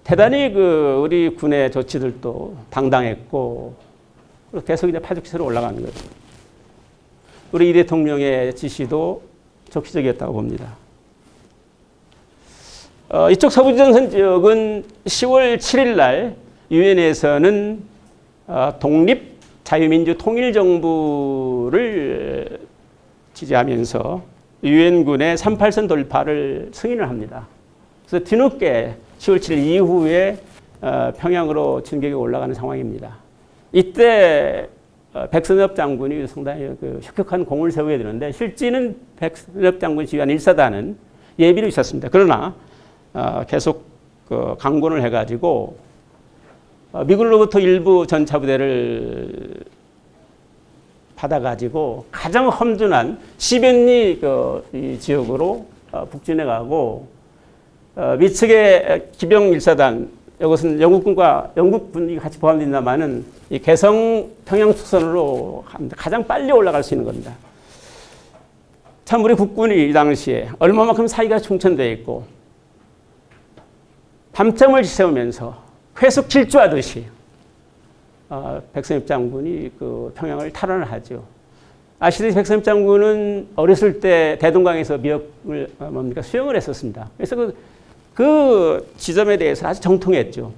대단히 우리 군의 조치들도 당당했고, 계속 이제 파죽지세로 올라가는 거죠. 우리 이 대통령의 지시도 적시적이었다고 봅니다. 이쪽 서부지전선 지역은 10월 7일 날 유엔에서는 독립 자유민주 통일정부를 지지하면서 유엔군의 38선 돌파를 승인을 합니다. 그래서 뒤늦게 10월 7일 이후에 평양으로 진격이 올라가는 상황입니다. 이때 백선엽 장군이 상당히 혁혁한 공을 세우게 되는데 실제는 백선엽 장군이 지휘한 1사단은 예비로 있었습니다. 그러나 계속 강권을 해가지고 미군으로부터 일부 전차부대를 받아가지고 가장 험준한 시변리 이 지역으로 북진해가고 미측의 기병 1사단 이것은 영국군이 같이 포함된다마는 이 개성 평양 특선으로 가장 빨리 올라갈 수 있는 겁니다. 참 우리 국군이 이 당시에 얼마만큼 사이가 충천되어 있고 밤잠을 지새우면서 회속 질주하듯이 백선엽 장군이 평양을 탈환을 하죠. 아시다시피 백선엽 장군은 어렸을 때 대동강에서 미역을 수영을 했었습니다. 그래서 그 지점에 대해서 아주 정통했죠.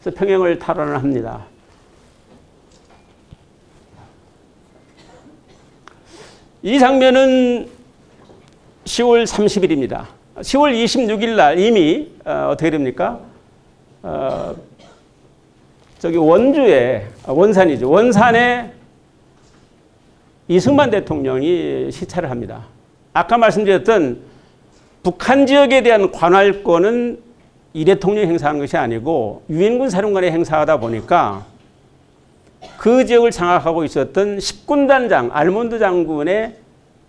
그래서 평양을 탈환을 합니다. 이 장면은 10월 30일입니다. 10월 26일 날 이미 어떻게 됩니까? 저기 원주에 원산이죠. 원산에 이승만 대통령이 시찰을 합니다. 아까 말씀드렸던 북한 지역에 대한 관할권은 이 대통령이 행사하는 것이 아니고 유엔군 사령관이 행사하다 보니까 그 지역을 장악하고 있었던 10군단장 알몬드 장군의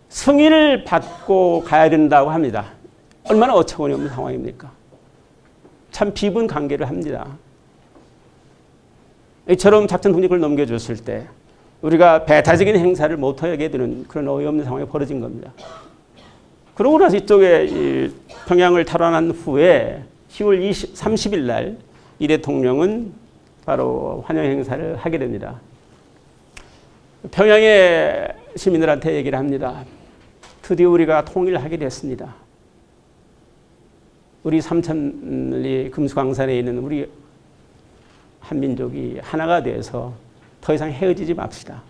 승인을 받고 가야 된다고 합니다. 얼마나 어처구니 없는 상황입니까? 참 비분 관계를 합니다. 이처럼 작전 통제권을 넘겨줬을 때 우리가 배타적인 행사를 못하게 되는 그런 어이없는 상황이 벌어진 겁니다. 그러고 나서 이쪽에 평양을 탈환한 후에 10월 30일 날 이 대통령은 바로 환영 행사를 하게 됩니다. 평양의 시민들한테 얘기를 합니다. 드디어 우리가 통일하게 됐습니다. 우리 삼천리 금수강산에 있는 우리 한민족이 하나가 돼서 더 이상 헤어지지 맙시다.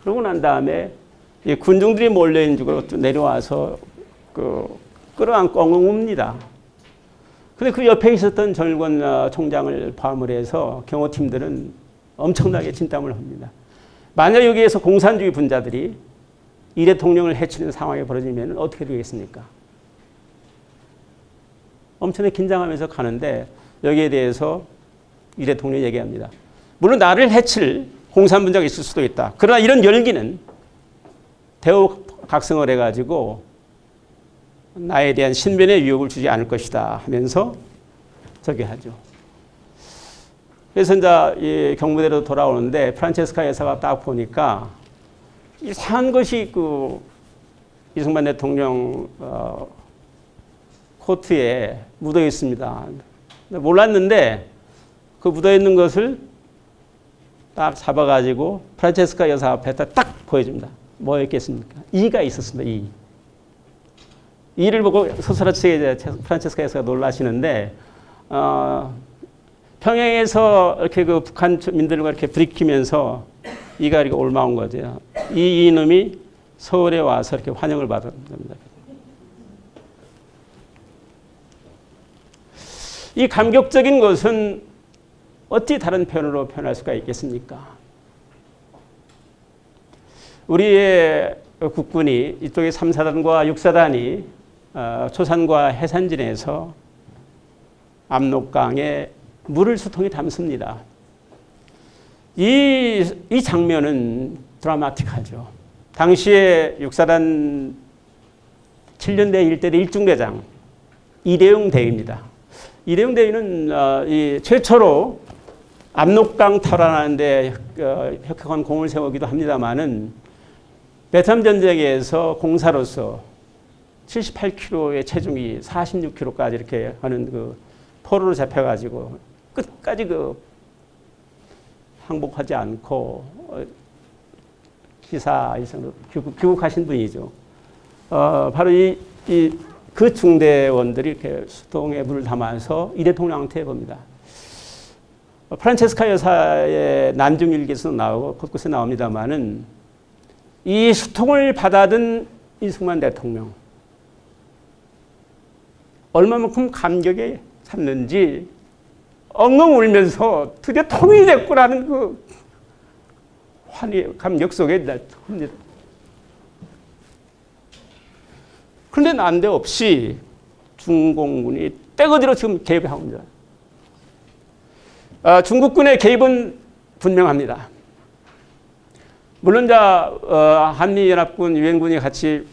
그러고 난 다음에 군중들이 몰려있는 쪽으로 내려와서 끌어안고 엉엉 웁니다. 근데 그 옆에 있었던 정일권 총장을 포함을 해서 경호팀들은 엄청나게 진땀을 합니다. 만약 여기에서 공산주의 분자들이 이 대통령을 해치는 상황이 벌어지면 어떻게 되겠습니까? 엄청나게 긴장하면서 가는데 여기에 대해서 이 대통령이 얘기합니다. 물론 나를 해칠 공산분자가 있을 수도 있다. 그러나 이런 열기는 대우각성을 해가지고 나에 대한 신변의 위협을 주지 않을 것이다 하면서 저기 하죠. 그래서 이제 이 경무대로 돌아오는데 프란체스카 여사가 딱 보니까 이상한 것이 이승만 대통령 코트에 묻어 있습니다. 몰랐는데 그 묻어 있는 것을 딱 잡아가지고 프란체스카 여사 앞에다 딱 보여줍니다. 뭐였겠습니까? 이가 있었습니다. 이를 보고 소설하치게 프란체스카 여사가 놀라시는데 평양에서 이렇게 북한 민들과 이렇게 부딪히면서 이가 이렇게 올라온 거죠. 이놈이 서울에 와서 이렇게 환영을 받은 겁니다. 이 감격적인 것은 어찌 다른 표현으로 표현할 수가 있겠습니까? 우리의 국군이 이쪽에 3사단과 6사단이 초산과 해산진에서 압록강에 물을 수통에 담습니다. 이 장면은 드라마틱하죠. 당시에 6사단 7년대 1대대 1중대장 이대용 대위입니다. 이대용 대위는 최초로 압록강 탈환하는데 혁혁한 공을 세우기도 합니다만은 베트남 전쟁에서 공사로서 78kg의 체중이 46kg까지 이렇게 하는 포로로 잡혀가지고 끝까지 항복하지 않고 기사에서 귀국하신 분이죠. 바로 그 중대원들이 이렇게 수통에 물을 담아서 이 대통령한테 봅니다. 프란체스카 여사의 난중일기에서 나오고 곳곳에 나옵니다만은 이 수통을 받아든 이승만 대통령 얼마만큼 감격에 찼는지 엉엉 울면서 드디어 통일이 됐구나는 감격 속에 그런데 난데없이 중공군이 떼거지로 지금 개입하고 있습니다. 중국군의 개입은 분명합니다. 물론 한미연합군, 유엔군이 같이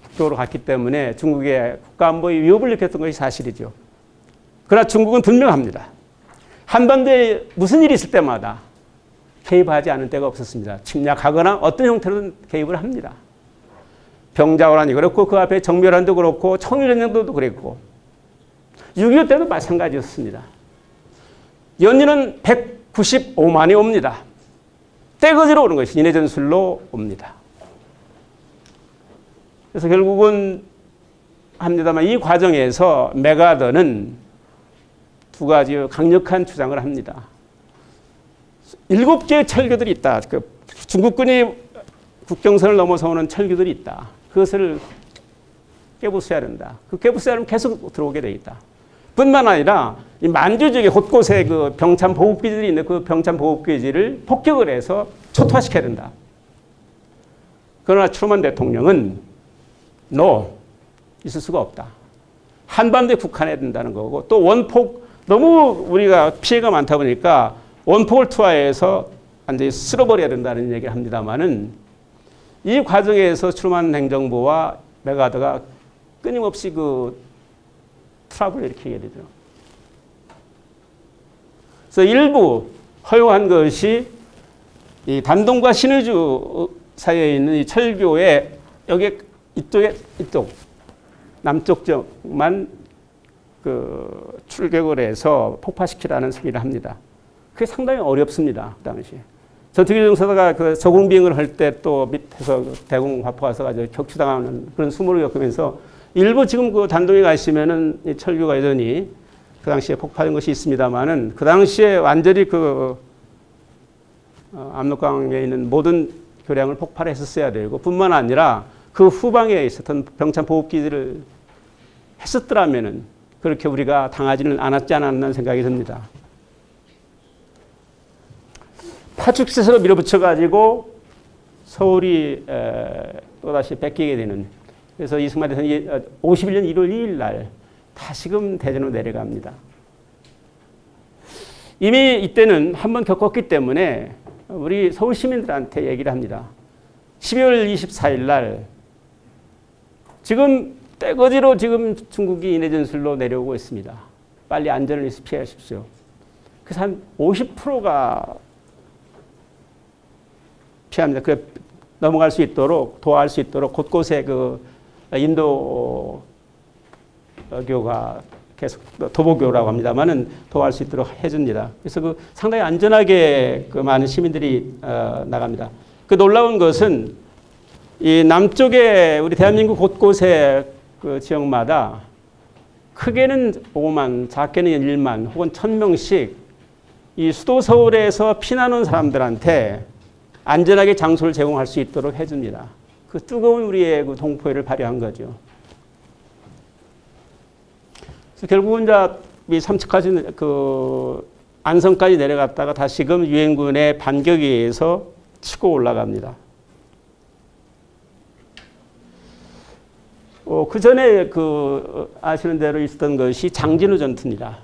국교로 갔기 때문에 중국의 국가안보에 위협을 느꼈던 것이 사실이죠. 그러나 중국은 분명합니다. 한반도에 무슨 일이 있을 때마다 개입하지 않은 때가 없었습니다. 침략하거나 어떤 형태로든 개입을 합니다. 병자호란이 그렇고 그 앞에 정멸한도 그렇고 청일전쟁도 그랬고 6.25 때도 마찬가지였습니다. 연인은 195만이 옵니다. 떼거지로 오는 것이 인해 전술로 옵니다. 그래서 결국은 합니다만 이 과정에서 메가더는 두 가지 강력한 주장을 합니다. 7개의 철교들이 있다. 중국군이 국경선을 넘어서 오는 철교들이 있다. 그것을 깨부숴야 된다. 그 깨부숴야 계속 들어오게 돼 있다. 뿐만 아니라 이 만주 지역에 곳곳에 그 병참 보급기지들이 있는데 그 병참 보급기지를 폭격을 해서 초토화시켜야 된다. 그러나 트루먼 대통령은 있을 수가 없다. 한반도에 국한해야 된다는 거고 또 원폭 너무 우리가 피해가 많다 보니까 원폭을 투하해서 완전히 쓸어버려야 된다는 얘기를 합니다만은 이 과정에서 트루먼 행정부와 메가더가 끊임없이 그 트러블을 일으키게 되죠. 그래서 일부 허용한 것이 이 단동과 신의주 사이에 있는 이 철교의 여기 이쪽 남쪽 지역만 그 출격을 해서 폭파시키라는 승리를 합니다. 그게 상당히 어렵습니다. 그 당시에. 전투기동사가 그 저공 비행을 할 때 또 밑에서 대공 화포가 와서 격추당하는 그런 수모를 겪으면서 일부 지금 그 단동에 가시면은 이 철교가 여전히 그 당시에 폭파된 것이 있습니다만은 그 당시에 완전히 그 압록강에 있는 모든 교량을 폭발했었어야 되고 뿐만 아니라 그 후방에 있었던 병참 보급기지를 했었더라면은 그렇게 우리가 당하지는 않았지 않았나 생각이 듭니다. 파죽셋으로 밀어붙여가지고 서울이 또다시 뺏기게 되는 그래서 이승만 대통령이 51년 1월 2일 날 다시금 대전으로 내려갑니다. 이미 이때는 한번 겪었기 때문에 우리 서울 시민들한테 얘기를 합니다. 12월 24일 날 지금 떼거지로 지금 중국이 인해 전술로 내려오고 있습니다. 빨리 안전을 위해서 피하십시오. 그래서 한 50%가 피합니다. 그 넘어갈 수 있도록 도와할 수 있도록 곳곳에 그 인도교가 계속 도보교라고 합니다만은 도와할 수 있도록 해줍니다. 그래서 그 상당히 안전하게 그 많은 시민들이 나갑니다. 그 놀라운 것은 이 남쪽에 우리 대한민국 곳곳에 그 지역마다 크게는 5만, 작게는 1만 혹은 1000명씩 이 수도 서울에서 피난 온 사람들한테 안전하게 장소를 제공할 수 있도록 해줍니다. 그 뜨거운 우리의 그 동포애를 발휘한 거죠. 그래서 결국은 이제 이 삼척까지 그 안성까지 내려갔다가 다시금 유엔군의 반격에 의해서 치고 올라갑니다. 그 전에 그 아시는 대로 있었던 것이 장진우 전투입니다.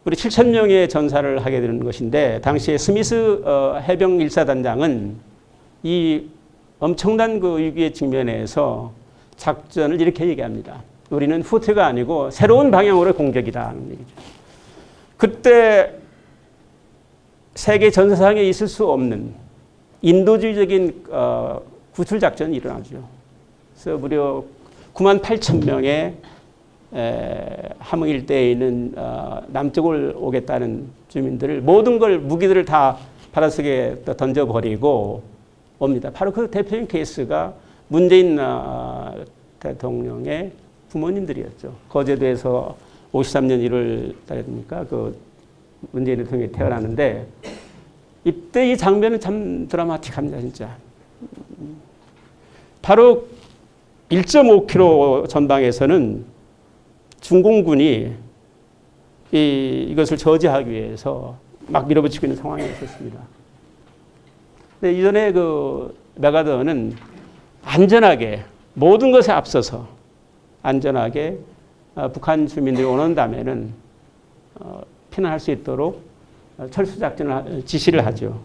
우리 7,000명의 전사를 하게 되는 것인데 당시에 스미스 해병 1사단장은 이 엄청난 그 위기에 직면해서 작전을 이렇게 얘기합니다. 우리는 후퇴가 아니고 새로운 방향으로 공격이라는 얘기죠. 그때 세계 전사상에 있을 수 없는 인도주의적인 구출 작전이 일어나죠. 그래서 무려 98,000명의 함흥 일대에 있는 남쪽을 오겠다는 주민들을 모든 걸 무기들을 다 바닷속에 던져버리고 옵니다. 바로 그 대표적인 케이스가 문재인 대통령의 부모님들이었죠. 거제도에서 53년 1월 달입니까? 그 문재인 대통령이 태어나는데 이때 이 장면은 참 드라마틱합니다, 진짜. 바로 1.5km 전방에서는 중공군이 이것을 저지하기 위해서 막 밀어붙이고 있는 상황이 있었습니다. 근데 이전에 그 메가더는 안전하게 모든 것에 앞서서 안전하게 북한 주민들이 원한다면은 피난할 수 있도록 철수 작전을 지시를 하죠.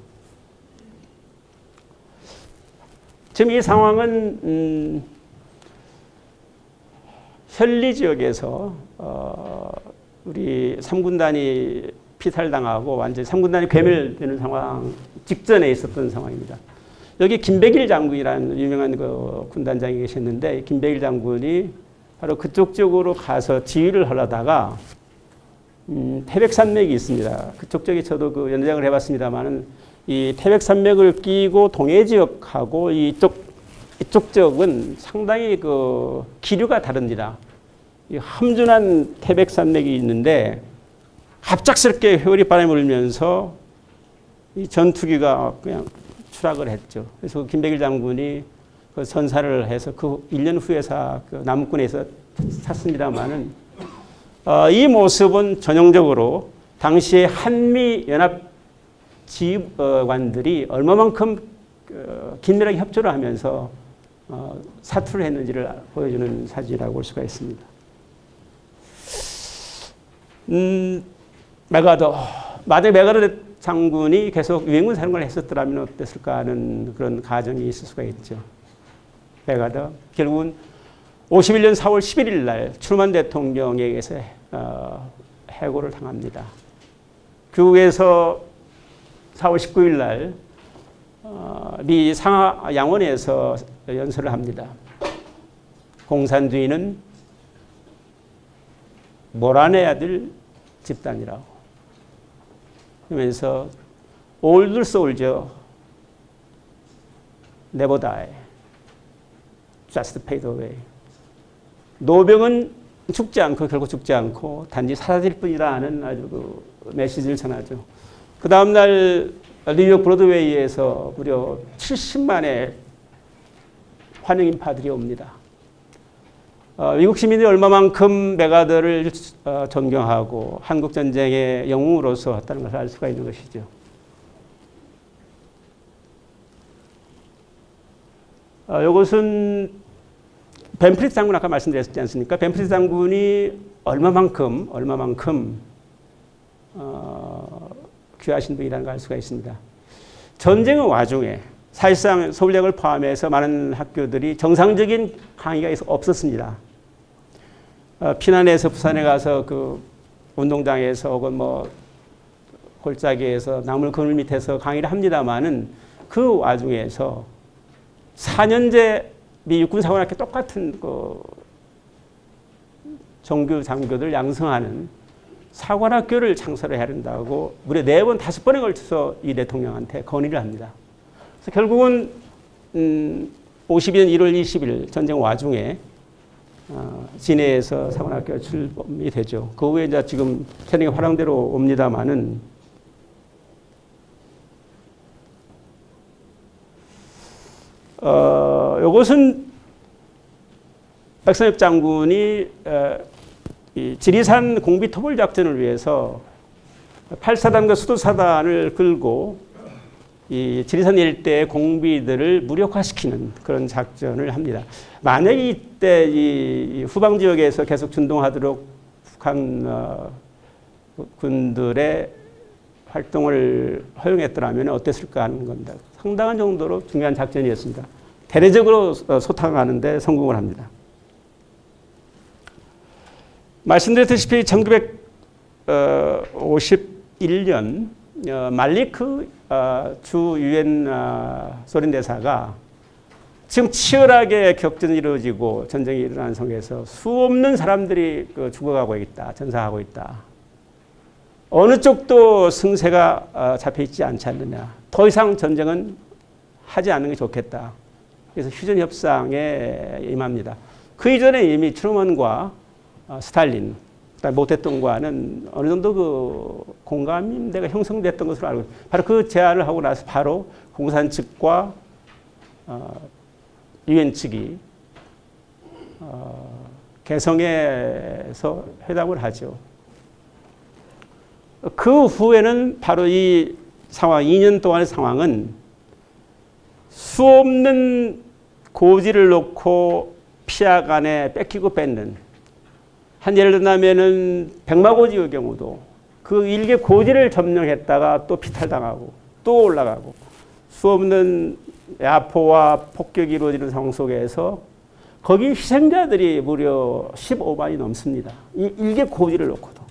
지금 이 상황은 현리 지역에서 우리 3군단이 피살당하고 완전히 3군단이 괴멸되는 상황 직전에 있었던 상황입니다. 여기 김백일 장군이라는 유명한 그 군단장이 계셨는데 김백일 장군이 바로 그쪽 쪽으로 가서 지휘를 하려다가 태백산맥이 있습니다. 그쪽 쪽에 저도 그 연장을 해봤습니다만은 이 태백산맥을 끼고 동해 지역하고 이쪽 지역은 상당히 그 기류가 다릅니다. 이 험준한 태백산맥이 있는데 갑작스럽게 회오리 바람이 불면서 이 전투기가 그냥 추락을 했죠. 그래서 김백일 장군이 그 선사를 해서 그 1년 후에 그 남군에서 샀습니다만은 이 모습은 전형적으로 당시에 한미 연합 지휘관들이 얼마만큼 긴밀하게 협조를 하면서 사투를 했는지를 보여주는 사진이라고 볼 수가 있습니다. 만약에 메가더 장군이 계속 유엔군 사령관을 했었더라면 어땠을까 하는 그런 가정이 있을 수가 있죠. 메가더 결국은 51년 4월 11일 날 트루먼 대통령에게서 해고를 당합니다. 교국에서 4월 19일 날 미 상하 양원에서 연설을 합니다. 공산주의는 몰아내야 될 집단이라고 그러면서 Old soldier never die, just fade away. 노병은 죽지 않고 결국 죽지 않고 단지 사라질 뿐이라는 아주 그 메시지를 전하죠. 그 다음날 뉴욕 브로드웨이에서 무려 70만의 환영 인파들이 옵니다. 미국 시민들이 얼마만큼 메가더를 존경하고 한국전쟁의 영웅으로서 했다는 것을 알 수가 있는 것이죠. 이것은 벤프리스 장군 아까 말씀드렸지 않습니까? 벤프리스 장군이 얼마만큼 귀하신 분이라는 걸 알 수가 있습니다. 전쟁의 와중에 사실상 서울대학을 포함해서 많은 학교들이 정상적인 강의가 없었습니다. 피난해서 부산에 가서 그 운동장에서 혹은 뭐 골짜기에서 나물 그늘 밑에서 강의를 합니다만은 그 와중에서 4년제 미 육군사관학교 똑같은 그 정규 장교들 양성하는 사관학교를 창설해야 한다고 무려 4번, 5번에 걸쳐서 이 대통령한테 건의를 합니다. 그래서 결국은 52년 1월 20일 전쟁 와중에 진해에서 사관학교 출범이 되죠. 그 후에 이제 지금 태릉의 화랑대로 옵니다만은 이것은 백선엽 장군이 이 지리산 공비 토벌 작전을 위해서 8사단과 수도사단을 끌고 이 지리산 일대의 공비들을 무력화시키는 그런 작전을 합니다. 만약에 이때 이 후방 지역에서 계속 준동하도록 북한 군들의 활동을 허용했더라면 어땠을까 하는 겁니다. 상당한 정도로 중요한 작전이었습니다. 대대적으로 소탕하는 데 성공을 합니다. 말씀드렸다시피 1951년 말리크 주 유엔 소련 대사가 지금 치열하게 격전이 이루어지고 전쟁이 일어나는 속에서 수없는 사람들이 죽어가고 있다. 전사하고 있다. 어느 쪽도 승세가 잡혀있지 않지 않느냐. 더 이상 전쟁은 하지 않는 게 좋겠다. 그래서 휴전 협상에 임합니다. 그 이전에 이미 트루먼과 스탈린, 모태똥과는 어느 정도 그 공감대가 형성됐던 것으로 알고 있습니다. 바로 그 제안을 하고 나서 바로 공산 측과 유엔 측이 개성에서 회담을 하죠. 그 후에는 바로 이 상황, 2년 동안의 상황은 수없는 고지를 놓고 피하간에 뺏기고 뺏는 한 예를 들자면은 백마고지의 경우도 그 일개 고지를 점령했다가 또 피탈당하고 또 올라가고 수없는 야포와 폭격이 이루어지는 상황 속에서 거기 희생자들이 무려 15만이 넘습니다. 이 일개 고지를 놓고도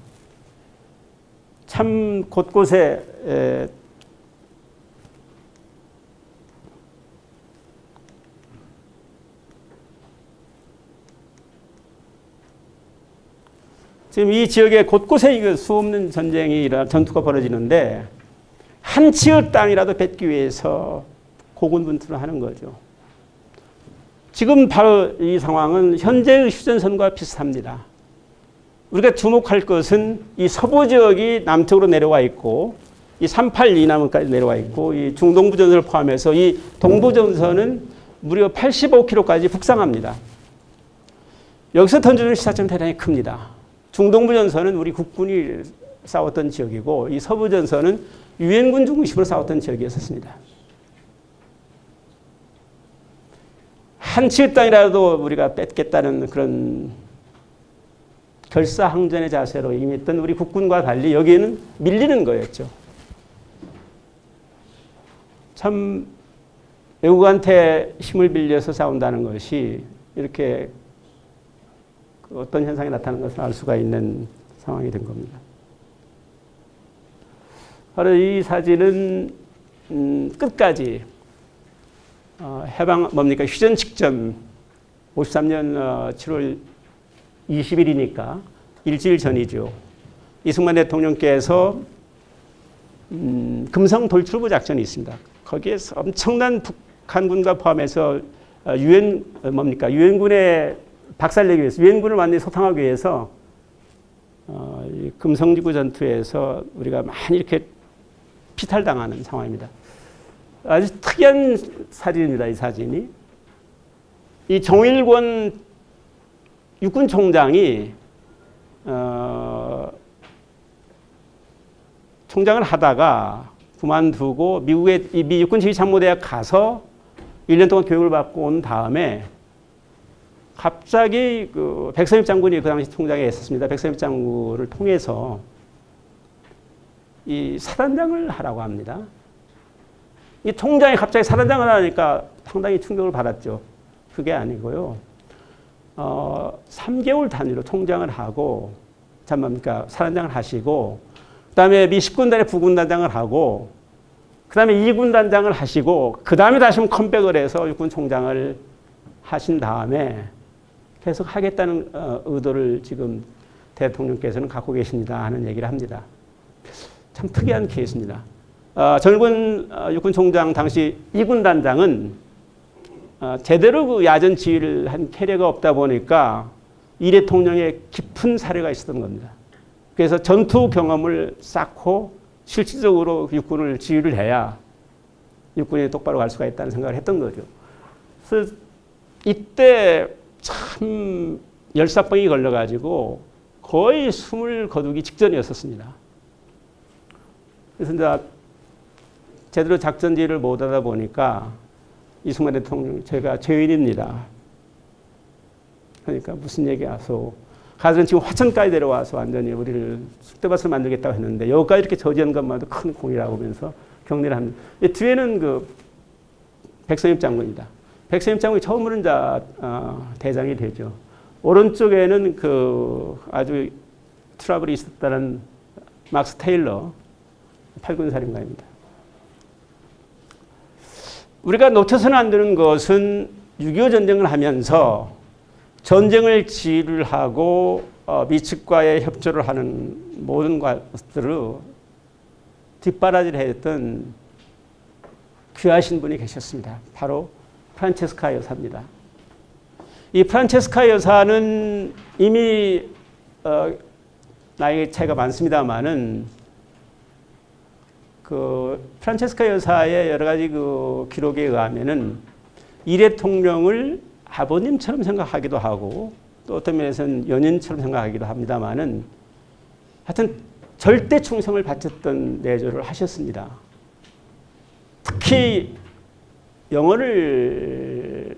참 곳곳에 지금 이 지역에 곳곳에 수없는 전쟁이 전투가 벌어지는데 한 치의 땅이라도 뺏기 위해서 고군분투를 하는 거죠. 지금 바로 이 상황은 현재의 휴전선과 비슷합니다. 우리가 주목할 것은 이 서부 지역이 남쪽으로 내려와 있고 이 382 남원까지 내려와 있고 이 중동부 전선을 포함해서 이 동부 전선은 무려 85km까지 북상합니다. 여기서 던져주는 시사점이 대단히 큽니다. 중동부 전선은 우리 국군이 싸웠던 지역이고 이 서부 전선은 유엔군 중심으로 싸웠던 지역이었습니다. 한 치의 땅이라도 우리가 뺏겠다는 그런 결사항전의 자세로 임했던 우리 국군과 달리 여기에는 밀리는 거였죠. 참 외국한테 힘을 빌려서 싸운다는 것이 이렇게 어떤 현상이 나타나는 것을 알 수가 있는 상황이 된 겁니다. 바로 이 사진은 끝까지 해방 뭡니까 휴전 직전 53년 7월 20일이니까 일주일 전이죠. 이승만 대통령께서 금성 돌출부 작전이 있습니다. 거기에서 엄청난 북한군과 포함해서 유엔군의 박살내기 위해서 유엔군을 완전히 소탕하기 위해서 금성지구 전투에서 우리가 많이 이렇게 피탈당하는 상황입니다. 아주 특이한 사진입니다. 이 사진이. 이 정일권 육군 총장이 총장을 하다가 그만두고 미국의 미 육군 지휘참모대학 가서 1년 동안 교육을 받고 온 다음에 갑자기 그 백선엽 장군이 그 당시 총장에 있었습니다. 백선엽 장군을 통해서 이 사단장을 하라고 합니다. 이 총장이 갑자기 사단장을 하니까 상당히 충격을 받았죠. 그게 아니고요. 3개월 단위로 총장을 하고, 사단장을 하시고, 그 다음에 미 10군단의 부군단장을 하고, 그 다음에 2군단장을 하시고, 그 다음에 다시 컴백을 해서 육군총장을 하신 다음에 계속 하겠다는 의도를 지금 대통령께서는 갖고 계십니다 하는 얘기를 합니다. 참 특이한 케이스입니다. 전일권 육군총장 당시 2군단장은 제대로 그 야전 지휘를 한 캐리어가 없다 보니까 이 대통령의 깊은 사례가 있었던 겁니다. 그래서 전투 경험을 쌓고 실질적으로 육군을 지휘를 해야 육군이 똑바로 갈 수가 있다는 생각을 했던 거죠. 그래서 이때 참 열사병이 걸려가지고 거의 숨을 거두기 직전이었었습니다. 그래서 이제 제대로 작전 지휘를 못하다 보니까 이승만 대통령 제가 죄인입니다. 그러니까 무슨 얘기 와서 가서는 지금 화천까지 데려와서 완전히 우리를 쑥대밭을 만들겠다고 했는데 여기까지 이렇게 저지한 것만도 큰 공이라고 하면서 격리를 합니다. 뒤에는 그 백선엽 장군입니다. 백선엽 장군이 처음으로 이제 대장이 되죠. 오른쪽에는 그 아주 트러블이 있었다는 막스 테일러 8군 사령관입니다. 우리가 놓쳐서는 안 되는 것은 6.25 전쟁을 하면서 전쟁을 지휘를 하고 미측과의 협조를 하는 모든 것들을 뒷바라지를 했던 귀하신 분이 계셨습니다. 바로 프란체스카 여사입니다. 이 프란체스카 여사는 이미 나이 차이가 많습니다만은 그 프란체스카 여사의 여러 가지 그 기록에 의하면은 이 대통령을 아버님처럼 생각하기도 하고 또 어떤 면에서는 연인처럼 생각하기도 합니다만은 하여튼 절대 충성을 바쳤던 내조를 하셨습니다. 특히 영어를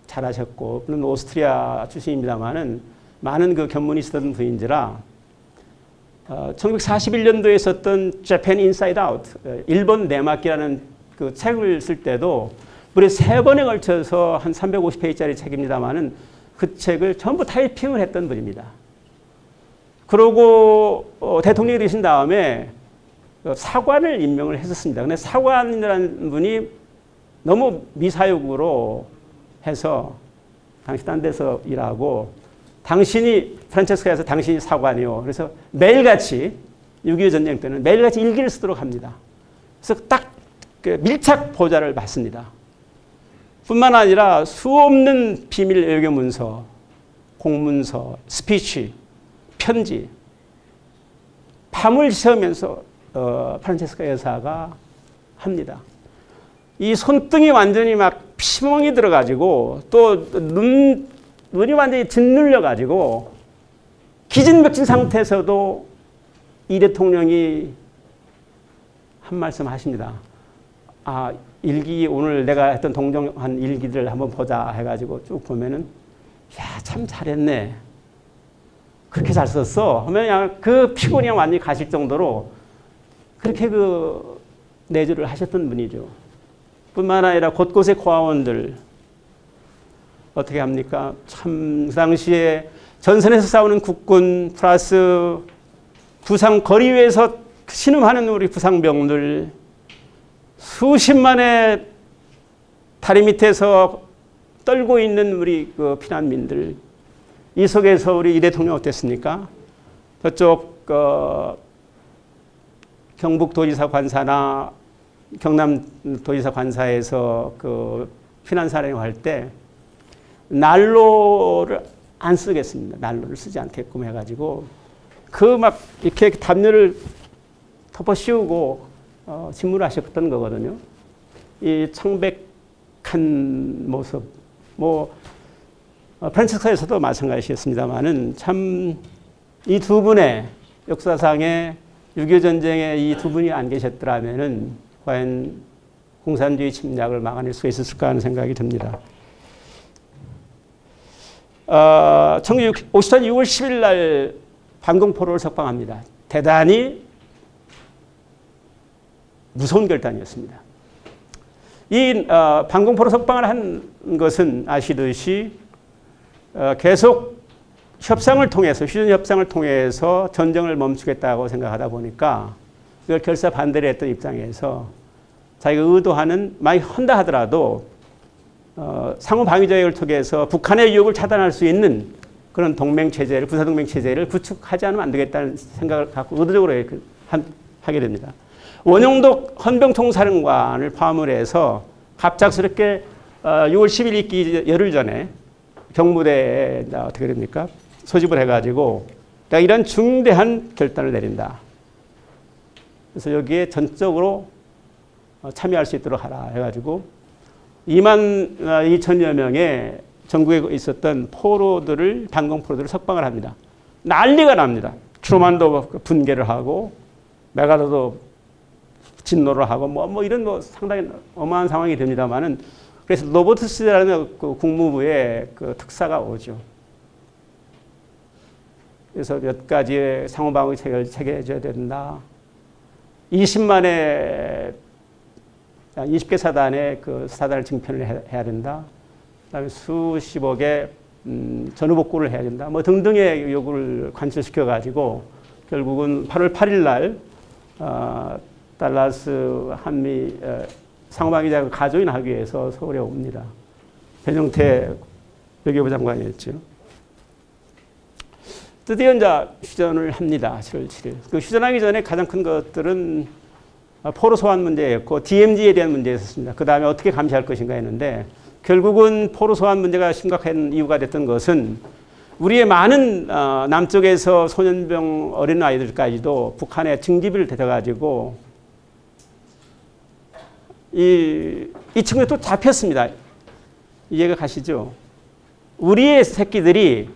잘하셨고 물론 오스트리아 출신입니다만은 많은 그 견문이 있었던 분인지라 1941년도에 썼던 Japan Inside Out, 일본 내막기라는 그 책을 쓸 때도 무려 3번에 걸쳐서 한 350페이지짜리 책입니다만은 그 책을 전부 타이핑을 했던 분입니다. 그러고 대통령이 되신 다음에 사관을 임명을 했었습니다. 근데 사관이라는 분이 너무 미사역으로 해서 당시 딴 데서 일하고 당신이 프란체스카에서 당신이 사관이요. 그래서 매일같이 6.25 전쟁 때는 매일같이 일기를 쓰도록 합니다. 그래서 딱 밀착 보좌를 받습니다. 뿐만 아니라 수없는 비밀 외교 문서, 공문서, 스피치, 편지, 밤을 새우면서 프란체스카 여사가 합니다. 이 손등이 완전히 막 피멍이 들어가지고 또 눈이 완전히 짓눌려가지고 기진맥진 상태에서도 이 대통령이 한 말씀 하십니다. 아, 일기 오늘 내가 했던 동정한 일기들 한번 보자 해가지고 쭉 보면은 야, 참 잘했네. 그렇게 잘 썼어. 하면 그냥 그 피곤이 완전히 가실 정도로 그렇게 그 내조를 하셨던 분이죠. 뿐만 아니라 곳곳의 고아원들 어떻게 합니까? 참 그 당시에 전선에서 싸우는 국군 플러스 부상 거리 위에서 신음하는 우리 부상병들 수십만의 다리 밑에서 떨고 있는 우리 그 피난민들 이 속에서 우리 이 대통령 어땠습니까? 저쪽 경북도지사 관사나 경남도지사 관사에서 그 피난 사령할 때 난로를 안 쓰겠습니다. 난로를 쓰지 않게끔 해가지고 그 막 이렇게 담요를 덮어 씌우고 집무를 하셨던 거거든요. 이 창백한 모습, 뭐 프란치스코에서도 마찬가지였습니다만은 참 이 두 분의 역사상에 6.25 전쟁에 이 두 분이 안 계셨더라면은 과연 공산주의 침략을 막아낼 수 있었을까 하는 생각이 듭니다. 1950년 6월 10일 날 반공포로를 석방합니다. 대단히 무서운 결단이었습니다. 이 반공포로 석방을 한 것은 아시듯이 계속 협상을 통해서 휴전 협상을 통해서 전쟁을 멈추겠다고 생각하다 보니까 이걸 결사 반대를 했던 입장에서 자기가 의도하는 많이 한다 하더라도 상호 방위 조약을 통해서 북한의 유혹을 차단할 수 있는 그런 동맹 체제를 군사동맹 체제를 구축하지 않으면 안 되겠다는 생각을 갖고 의도적으로 하게 됩니다. 원용덕 헌병총사령관을 포함을 해서 갑작스럽게 6월 10일 있기 열흘 전에 경무대에 어떻게 됩니까? 소집을 해가지고 이런 중대한 결단을 내린다. 그래서 여기에 전적으로 참여할 수 있도록 하라 해가지고 2만 2천여 명의 전국에 있었던 포로들을 반공포로들을 석방을 합니다. 난리가 납니다. 트루만도 분개를 하고 메가더도 진노를 하고 뭐 이런 상당히 어마어마한 상황이 됩니다만은 그래서 로버트스라는 그 국무부의 그 특사가 오죠. 그래서 몇 가지의 상호방위 체계를 체계해줘야 된다. 20개 사단의 그 사단을 증편을 해야 된다. 그다음에 수십억의 전후복구를 해야 된다. 뭐 등등의 요구를 관철시켜 가지고 결국은 8월 8일 날 달라스 한미 상호방위자를 가조인하기 위해서 서울에 옵니다. 변형태 외교부 장관이었죠. 드디어 이제 휴전을 합니다. 7월 7일. 그 휴전하기 전에 가장 큰 것들은 포로 소환 문제였고 DMZ에 대한 문제였습니다. 그 다음에 어떻게 감시할 것인가 했는데 결국은 포로 소환 문제가 심각한 이유가 됐던 것은 우리의 많은 남쪽에서 소년병 어린 아이들까지도 북한에 징집을 되어가지고 이 친구가 또 잡혔습니다. 이해가 가시죠? 우리의 새끼들이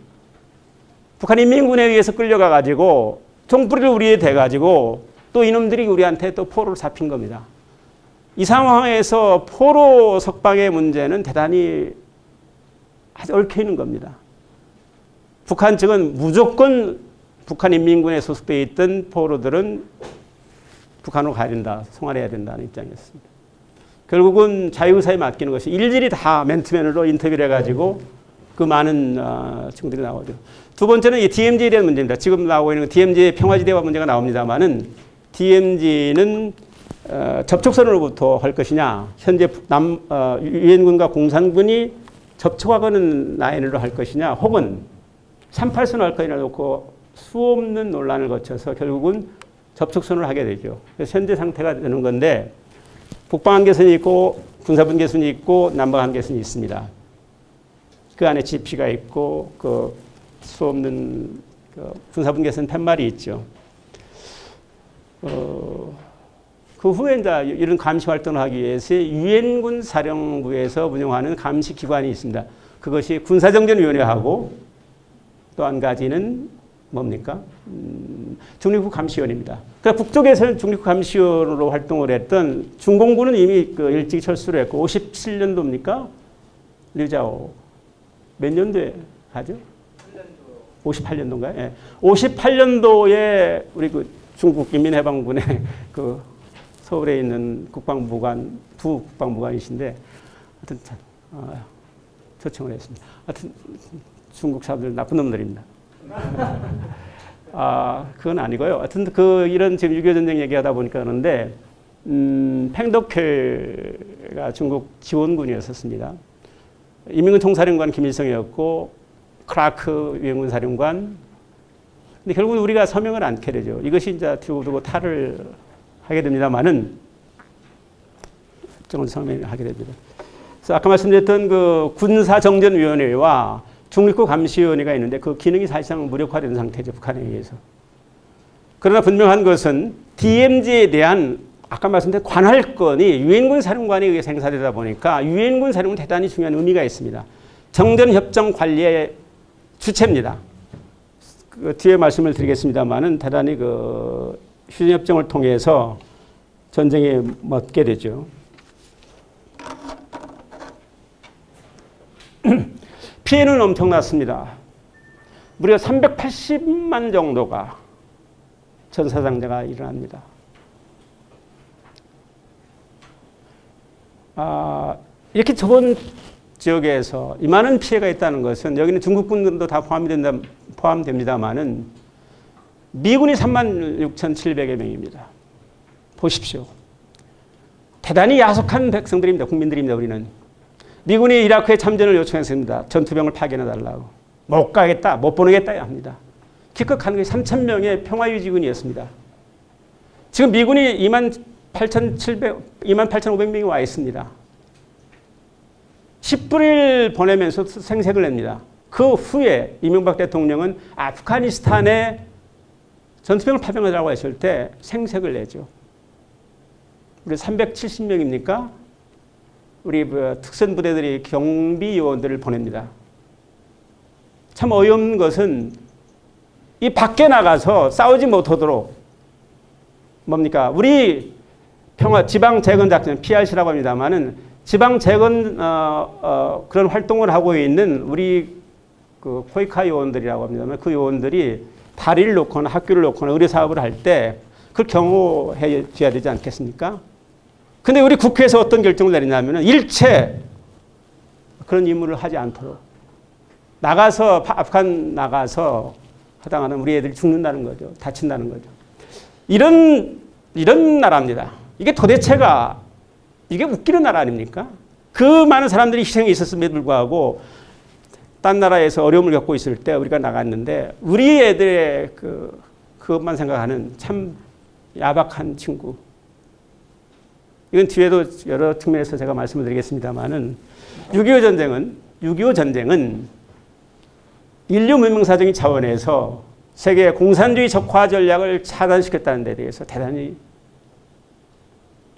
북한 인민군에 의해서 끌려가가지고 총뿌리를 우리에 대가지고 또 이놈들이 우리한테 또 포로를 잡힌 겁니다. 이 상황에서 포로 석방의 문제는 대단히 아주 얽혀있는 겁니다. 북한 측은 무조건 북한 인민군에 소속되어 있던 포로들은 북한으로 가야 된다, 송환해야 된다는 입장이었습니다. 결국은 자유의사에 맡기는 것이 일일이 다 맨투맨으로 인터뷰를 해가지고 그 많은 친구들이 나오죠. 두 번째는 이 DMZ에 대한 문제입니다. 지금 나오고 있는 DMZ의 평화지대화 문제가 나옵니다만은 DMZ는 접촉선으로부터 할 것이냐, 현재 유엔군과 공산군이 접촉하고는 라인으로 할 것이냐, 혹은 38선을 할 것이냐 놓고 수없는 논란을 거쳐서 결국은 접촉선을 하게 되죠. 그래서 현재 상태가 되는 건데 북방한계선이 있고 군사분계선이 있고 남북한계선이 있습니다. 그 안에 GP가 있고 그 수없는 그 군사분계선 팻말이 있죠. 그 후에 이제 이런 감시 활동을 하기 위해서 유엔군 사령부에서 운영하는 감시 기관이 있습니다. 그것이 군사정전위원회하고 또 한 가지는 뭡니까? 중립국 감시원입니다. 그러니까 북쪽에서는 중립국 감시원으로 활동을 했던 중공군은 이미 그 일찍 철수를 했고 57년도입니까? 류자오 몇 년도에 하죠? 58년도인가요? 예. 58년도에 우리 그 중국 인민해방군의 그 서울에 있는 국방부관 두 국방부관이신데 하여튼 초청을 했습니다. 하여튼 중국 사람들 나쁜 놈들입니다. 그건 아니고요. 하여튼 이런 지금 6.25 전쟁 얘기하다 보니까 그런데 팽덕회가 중국 지원군이었었습니다. 인민군 총사령관 김일성이었고 크라크 유엔군 사령관. 근데 결국은 우리가 서명을 않게 되죠. 이것이 이제 두고 탈을 하게 됩니다만은 정을 서명하게 됩니다. 그래서 아까 말씀드렸던 그 군사정전위원회와 중립국 감시위원회가 있는데 그 기능이 사실상 무력화된 상태죠. 북한에 의해서. 그러나 분명한 것은 DMZ에 대한 아까 말씀드린 관할권이 유엔군 사령관에 의해서 행사되다 보니까 유엔군 사령관은 대단히 중요한 의미가 있습니다. 정전협정 관리의 주체입니다. 그 뒤에 말씀을 드리겠습니다만은 대단히 그 휴전협정을 통해서 전쟁에 맡게 되죠. 피해는 엄청났습니다. 무려 380만 정도가 전사상자가 일어납니다. 이렇게 좁은 지역에서 이만한 피해가 있다는 것은 여기는 중국군도 다 포함됩니다만은 미군이 36,700여 명입니다. 보십시오. 대단히 야속한 백성들입니다. 국민들입니다. 우리는. 미군이 이라크에 참전을 요청했습니다. 전투병을 파견해달라고. 못 가겠다. 못 보내겠다 합니다. 기껏 가는 것이 3,000명의 평화유지군이었습니다. 지금 미군이 28,500명이 와 있습니다. 10분을 보내면서 생색을 냅니다. 그 후에 이명박 대통령은 아프가니스탄에 전투병을 파병하라고 했을 때 생색을 내죠. 우리 370명입니까? 우리 특선부대들이 경비요원들을 보냅니다. 참 어이없는 것은 이 밖에 나가서 싸우지 못하도록 뭡니까? 우리 지방재건작전, PRC라고 합니다만은 지방재건 그런 활동을 하고 있는 우리 그 코이카 요원들이라고 합니다만 그 요원들이 다리를 놓거나 학교를 놓거나 의료사업을 할 때 그걸 경호해 줘야 되지 않겠습니까? 근데 우리 국회에서 어떤 결정을 내리냐면은 일체 그런 임무를 하지 않도록 나가서 아프간 나가서 하다가는 우리 애들이 죽는다는 거죠. 다친다는 거죠. 이런 나라입니다. 이게 도대체가 이게 웃기는 나라 아닙니까? 그 많은 사람들이 희생이 있었음에도 불구하고 딴 나라에서 어려움을 겪고 있을 때 우리가 나갔는데 우리 애들의 그것만 생각하는 참 야박한 친구. 이건 뒤에도 여러 측면에서 제가 말씀을 드리겠습니다만은 6.25 전쟁은 인류 문명사적인 차원에서 세계 공산주의 적화 전략을 차단시켰다는 데 대해서 대단히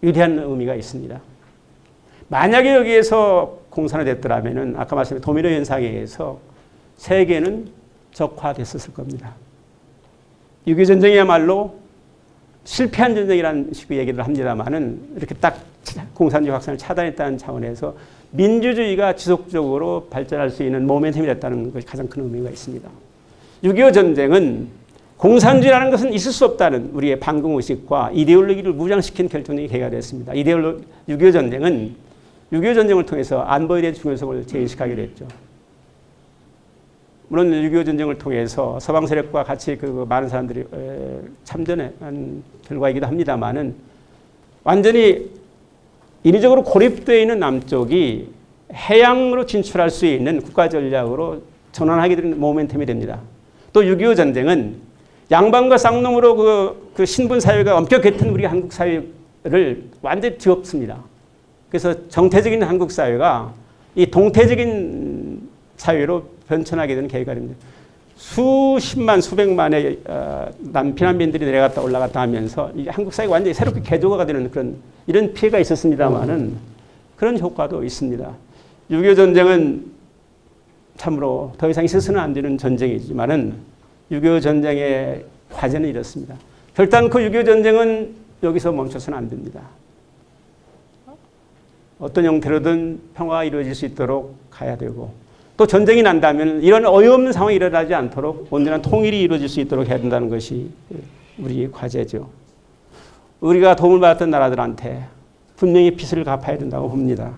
위대한 의미가 있습니다. 만약에 여기에서 공산화됐더라면은 아까 말씀드린 도미노 현상에 의해서 세계는 적화됐었을 겁니다. 6.25 전쟁이야말로 실패한 전쟁이라는 식의 얘기를 합니다만은 이렇게 딱 공산주의 확산을 차단했다는 차원에서 민주주의가 지속적으로 발전할 수 있는 모멘텀이 됐다는 것이 가장 큰 의미가 있습니다. 6.25 전쟁은 공산주의라는 것은 있을 수 없다는 우리의 반공의식과 이데올로기를 무장시킨 결정력이 계기가 됐습니다. 6.25 전쟁은 6.25 전쟁을 통해서 안보에 대한 중요성을 재인식하기로 했죠. 물론 6.25 전쟁을 통해서 서방 세력과 같이 그 많은 사람들이 참전한 결과이기도 합니다만은 완전히 인위적으로 고립되어 있는 남쪽이 해양으로 진출할 수 있는 국가 전략으로 전환하게 되는 모멘텀이 됩니다. 또 6.25 전쟁은 양반과 쌍놈으로 그 신분 사회가 엄격했던 우리 한국 사회를 완전히 뒤엎습니다. 그래서 정태적인 한국 사회가 이 동태적인 사회로 변천하게 되는 계기가 됩니다. 수십만 수백만의 피난민들이 내려갔다 올라갔다 하면서 이게 한국 사회가 완전히 새롭게 개조가 되는 그런 이런 피해가 있었습니다만은 그런 효과도 있습니다. 6.25 전쟁은 참으로 더 이상 있어서는 안 되는 전쟁이지만은 6.25 전쟁의 과제는 이렇습니다. 결단코 6.25 전쟁은 여기서 멈춰서는 안 됩니다. 어떤 형태로든 평화가 이루어질 수 있도록 가야 되고 또 전쟁이 난다면 이런 어이없는 상황이 일어나지 않도록 온전한 통일이 이루어질 수 있도록 해야 된다는 것이 우리 과제죠. 우리가 도움을 받았던 나라들한테 분명히 빚을 갚아야 된다고 봅니다.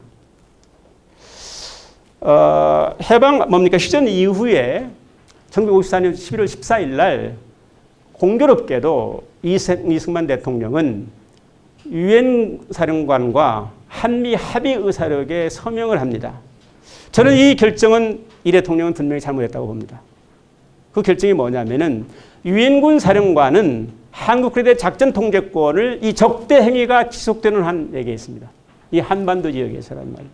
해방 뭡니까? 휴전 이후에 1954년 11월 14일 날 공교롭게도 이승만 대통령은 유엔 사령관과 한미 합의 의사록에 서명을 합니다. 저는 이 결정은 이 대통령은 분명히 잘못했다고 봅니다. 그 결정이 뭐냐면은 유엔군 사령관은 한국군에 대한 작전 통제권을 이 적대 행위가 지속되는 한에게 있습니다. 이 한반도 지역에서란 말이에요.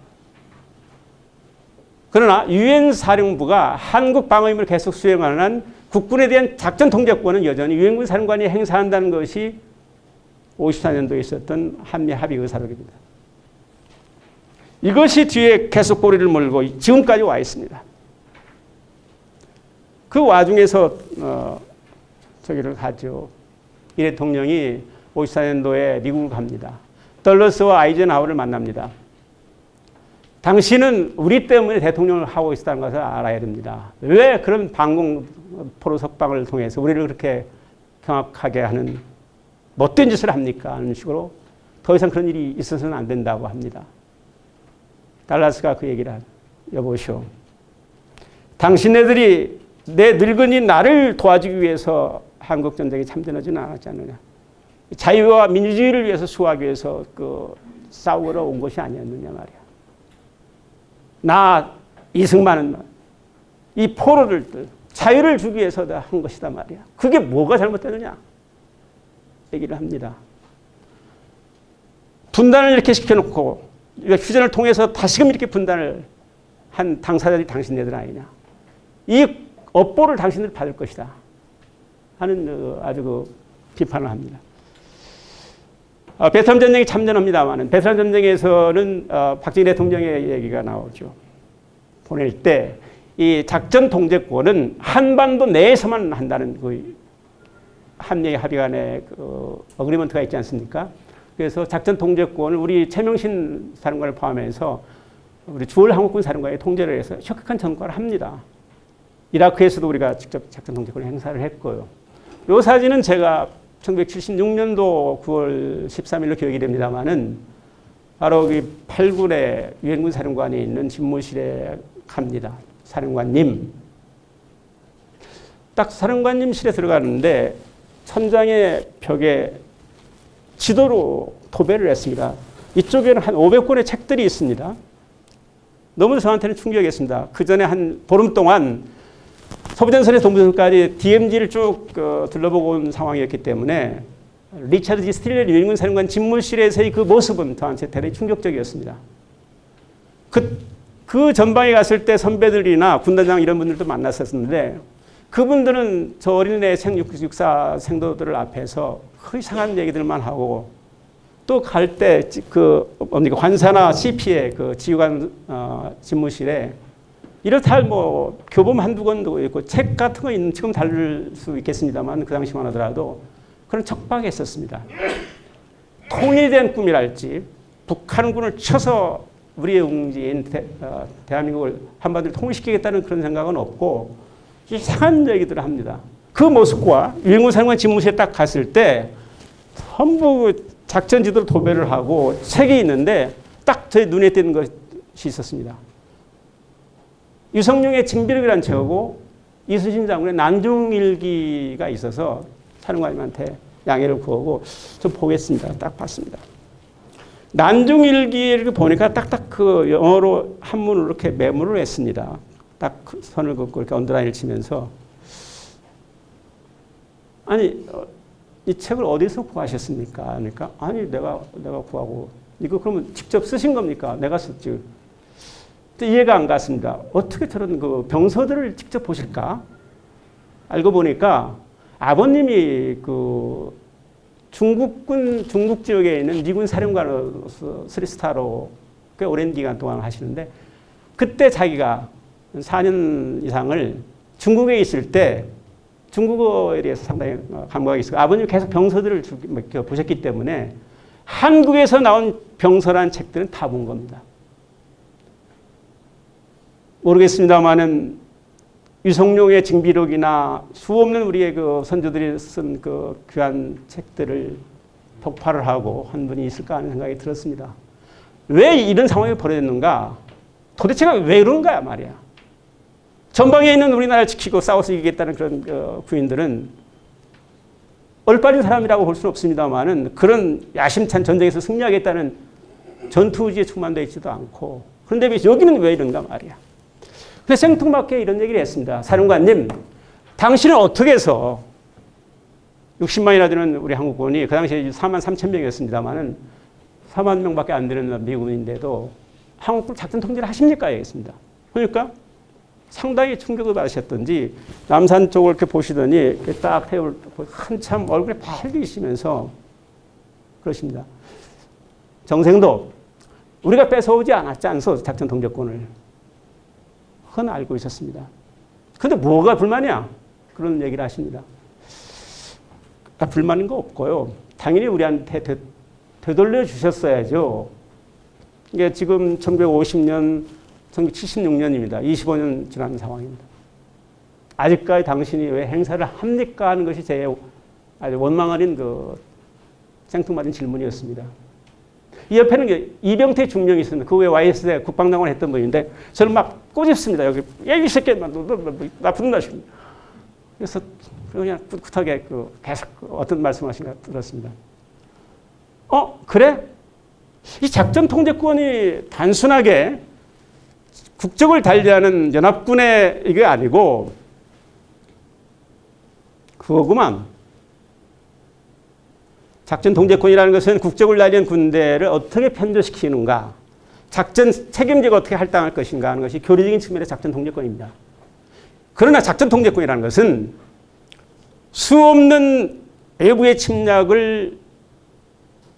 그러나 유엔 사령부가 한국 방어임을 계속 수행하는 한 국군에 대한 작전 통제권은 여전히 유엔군 사령관이 행사한다는 것이 54년도에 있었던 한미 합의 의사록입니다. 이것이 뒤에 계속 꼬리를 물고 지금까지 와 있습니다. 그 와중에서 저기를 가죠. 이 대통령이 54년도에 미국을 갑니다. 덜러스와 아이젠하워를 만납니다. 당신은 우리 때문에 대통령을 하고 있다는 것을 알아야 됩니다. 왜 그런 방공 포로 석방을 통해서 우리를 그렇게 경악하게 하는 못된 짓을 합니까? 하는 식으로 더 이상 그런 일이 있어서는 안 된다고 합니다. 달라스가 그 얘기를 하죠. 여보시오. 당신네들이 내 늙은이 나를 도와주기 위해서 한국전쟁에 참전하지는 않았지 않느냐. 자유와 민주주의를 위해서 수호하기 위해서 싸우러 온 것이 아니었느냐 말이야. 나 이승만은 이 포로를 자유를 주기 위해서 한 것이다 말이야. 그게 뭐가 잘못되느냐 얘기를 합니다. 분단을 이렇게 시켜놓고 휴전을 통해서 다시금 이렇게 분단을 한 당사자들이 당신네들 아니냐. 이 업보를 당신들 받을 것이다 하는 아주 비판을 합니다. 베트남 전쟁에 참전합니다만 베트남 전쟁에서는 박정희 대통령의 얘기가 나오죠. 보낼 때 이 작전 통제권은 한반도 내에서만 한다는 그 한미 합의 간의 어그리먼트가 있지 않습니까? 그래서 작전 통제권을 우리 최명신 사령관을 포함해서 우리 주월 한국군 사령관이 통제를 해서 혁혁한 전과를 합니다. 이라크에서도 우리가 직접 작전 통제권을 행사를 했고요. 이 사진은 제가 1976년도 9월 13일로 기억이 됩니다만은 바로 그 8군의 유엔군 사령관이 있는 집무실에 갑니다. 사령관님. 딱 사령관님실에 들어가는데 천장의 벽에 지도로 도배를 했습니다. 이쪽에는 한 500권의 책들이 있습니다. 너무 저한테는 충격이었습니다. 그 전에 한 보름 동안 서부전선에서 동부전선까지 DMZ를 쭉 둘러보고 온 상황이었기 때문에 리차드 G. 스틸러 유엔군 사령관 집무실에서의 그 모습은 저한테 대단히 충격적이었습니다. 그 전방에 갔을 때 선배들이나 군단장 이런 분들도 만났었는데 그분들은 저 어린애 육사 생도들 앞에서 그 이상한 얘기들만 하고 또 갈 때 관사나 CP의 그 지휘관 집무실에 이렇다 할 교범 한두 권도 있고 책 같은 거 있는 지금 다룰 수 있겠습니다만 그 당시만 하더라도 그런 척박이 있었습니다. 통일된 꿈이랄지 북한군을 쳐서 우리의 웅지인 대한민국을 한반도를 통일시키겠다는 그런 생각은 없고 이상한 얘기들을 합니다. 그 모습과 유엔군 사령관 집무실에 딱 갔을 때 전부 작전 지도를 도배를 하고 책이 있는데 딱 제 눈에 띄는 것이 있었습니다. 유성룡의 징비록이라는 책하고 이순신 장군의 난중일기가 있어서 사령관님한테 양해를 구하고 좀 보겠습니다. 딱 봤습니다. 난중일기를 보니까 딱딱 그 영어로 한문으로 이렇게 메모를 했습니다. 딱 선을 긋고 이렇게 언더라인을 치면서 아니 이 책을 어디서 구하셨습니까? 그러니까 아니 내가 구하고 이거 그러면 직접 쓰신 겁니까? 내가 썼지. 이해가 안 갔습니다. 어떻게 저런 그 병서들을 직접 보실까? 알고 보니까 아버님이 그 중국 지역에 있는 미군 사령관으로서 3스타로 꽤 오랜 기간 동안 하시는데 그때 자기가 4년 이상을 중국에 있을 때 중국어에 대해서 상당히 감각이 있어요. 아버님이 계속 병서들을 보셨기 때문에 한국에서 나온 병서란 책들은 다 본 겁니다. 모르겠습니다만은 유성룡의 징비록이나 수없는 우리의 그 선조들이 쓴 그 귀한 책들을 독파를 하고 한 분이 있을까 하는 생각이 들었습니다. 왜 이런 상황이 벌어졌는가? 도대체가 왜 그런가 말이야. 전방에 있는 우리나라를 지키고 싸워서 이기겠다는 그런 구인들은 얼빠진 사람이라고 볼 수는 없습니다만은 그런 야심찬 전쟁에서 승리하겠다는 전투 의지에 충만되어 있지도 않고 그런데 여기는 왜 이런가 말이야. 그래서 생뚱맞게 이런 얘기를 했습니다. 사령관님, 당신은 어떻게 해서 60만이나 되는 우리 한국군이 그 당시에 4만 3천 명이었습니다만은 4만 명밖에 안 되는 미군인데도 한국군 작전 통제를 하십니까? 얘기했습니다. 그러니까 상당히 충격을 받으셨던지 남산 쪽을 이렇게 보시더니 딱 태울 한참 얼굴에 빨개지시면서 그러십니다. 정생도 우리가 뺏어오지 않았지 않소 작전 통제권을. 그건 알고 있었습니다. 근데 뭐가 불만이야? 그런 얘기를 하십니다. 불만인 거 없고요. 당연히 우리한테 되돌려 주셨어야죠. 이게 지금 1950년, 1976년입니다. 25년 지난 상황입니다. 아직까지 당신이 왜 행사를 합니까? 하는 것이 제 아주 원망 어린 그 생뚱맞은 질문이었습니다. 이 옆에는 이병태 중령이 있습니다. 그 후에 YS대 국방장관을 했던 분인데 저는 막 꼬집습니다. 여기 이 새끼 나쁜 놈. 그래서 그냥 꿋꿋하게 계속 어떤 말씀하시는가 들었습니다. 그래? 이 작전 통제권이 단순하게 국적을 달리하는 연합군의 이게 아니고 그거구만. 작전 통제권이라는 것은 국적을 달리한 군대를 어떻게 편조시키는가, 작전 책임제가 어떻게 할당할 것인가 하는 것이 교리적인 측면의 작전 통제권입니다. 그러나 작전 통제권이라는 것은 수없는 외부의 침략을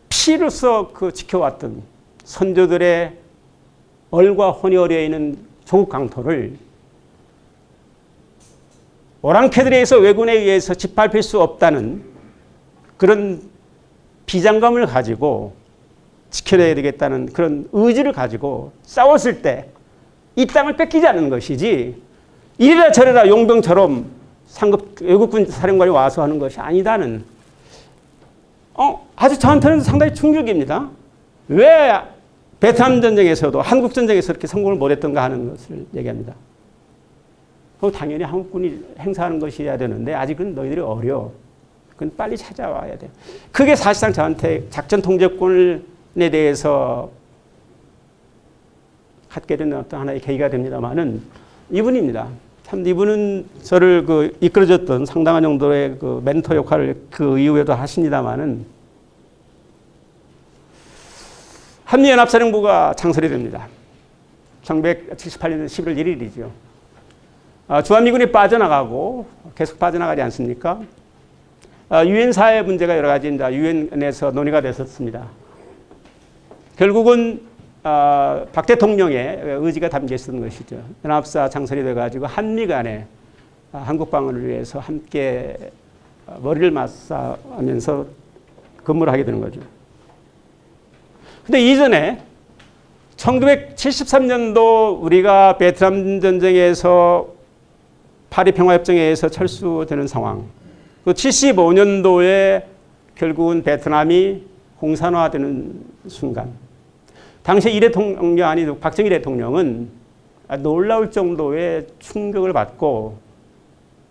피로써 지켜왔던 선조들의 얼과 혼이 어려 있는 조국 강토를 오랑캐들에 의해서 왜군에 의해서 짓밟힐 수 없다는 그런 비장감을 가지고 지켜내야 되겠다는 그런 의지를 가지고 싸웠을 때 이 땅을 뺏기지 않는 것이지 이래라 저래라 용병처럼 상급 외국군 사령관이 와서 하는 것이 아니다는 아주 저한테는 상당히 충격입니다. 왜 베트남 전쟁에서도 한국 전쟁에서 이렇게 성공을 못했던가 하는 것을 얘기합니다. 당연히 한국군이 행사하는 것이어야 되는데 아직은 너희들이 어려. 그건 빨리 찾아와야 돼요. 그게 사실상 저한테 작전 통제권에 대해서 갖게 되는 어떤 하나의 계기가 됩니다만은 이분입니다. 참 이분은 저를 이끌어줬던 상당한 정도의 멘토 역할을 그 이후에도 하십니다만은 한미연합사령부가 창설이 됩니다. 1978년 11월 1일이죠. 주한미군이 빠져나가고 계속 빠져나가지 않습니까? 유엔사의 문제가 여러 가지 유엔에서 논의가 됐었습니다. 결국은 박 대통령의 의지가 담겨 있었던 것이죠. 연합사 창설이 돼가지고 한미 간에 한국 방어를 위해서 함께 머리를 맞서면서 근무를 하게 되는 거죠. 근데 이전에 1973년도 우리가 베트남 전쟁에서 파리 평화협정에 의해서 철수되는 상황, 그 75년도에 결국은 베트남이 공산화되는 순간, 당시 이 대통령이 아니고 박정희 대통령은 놀라울 정도의 충격을 받고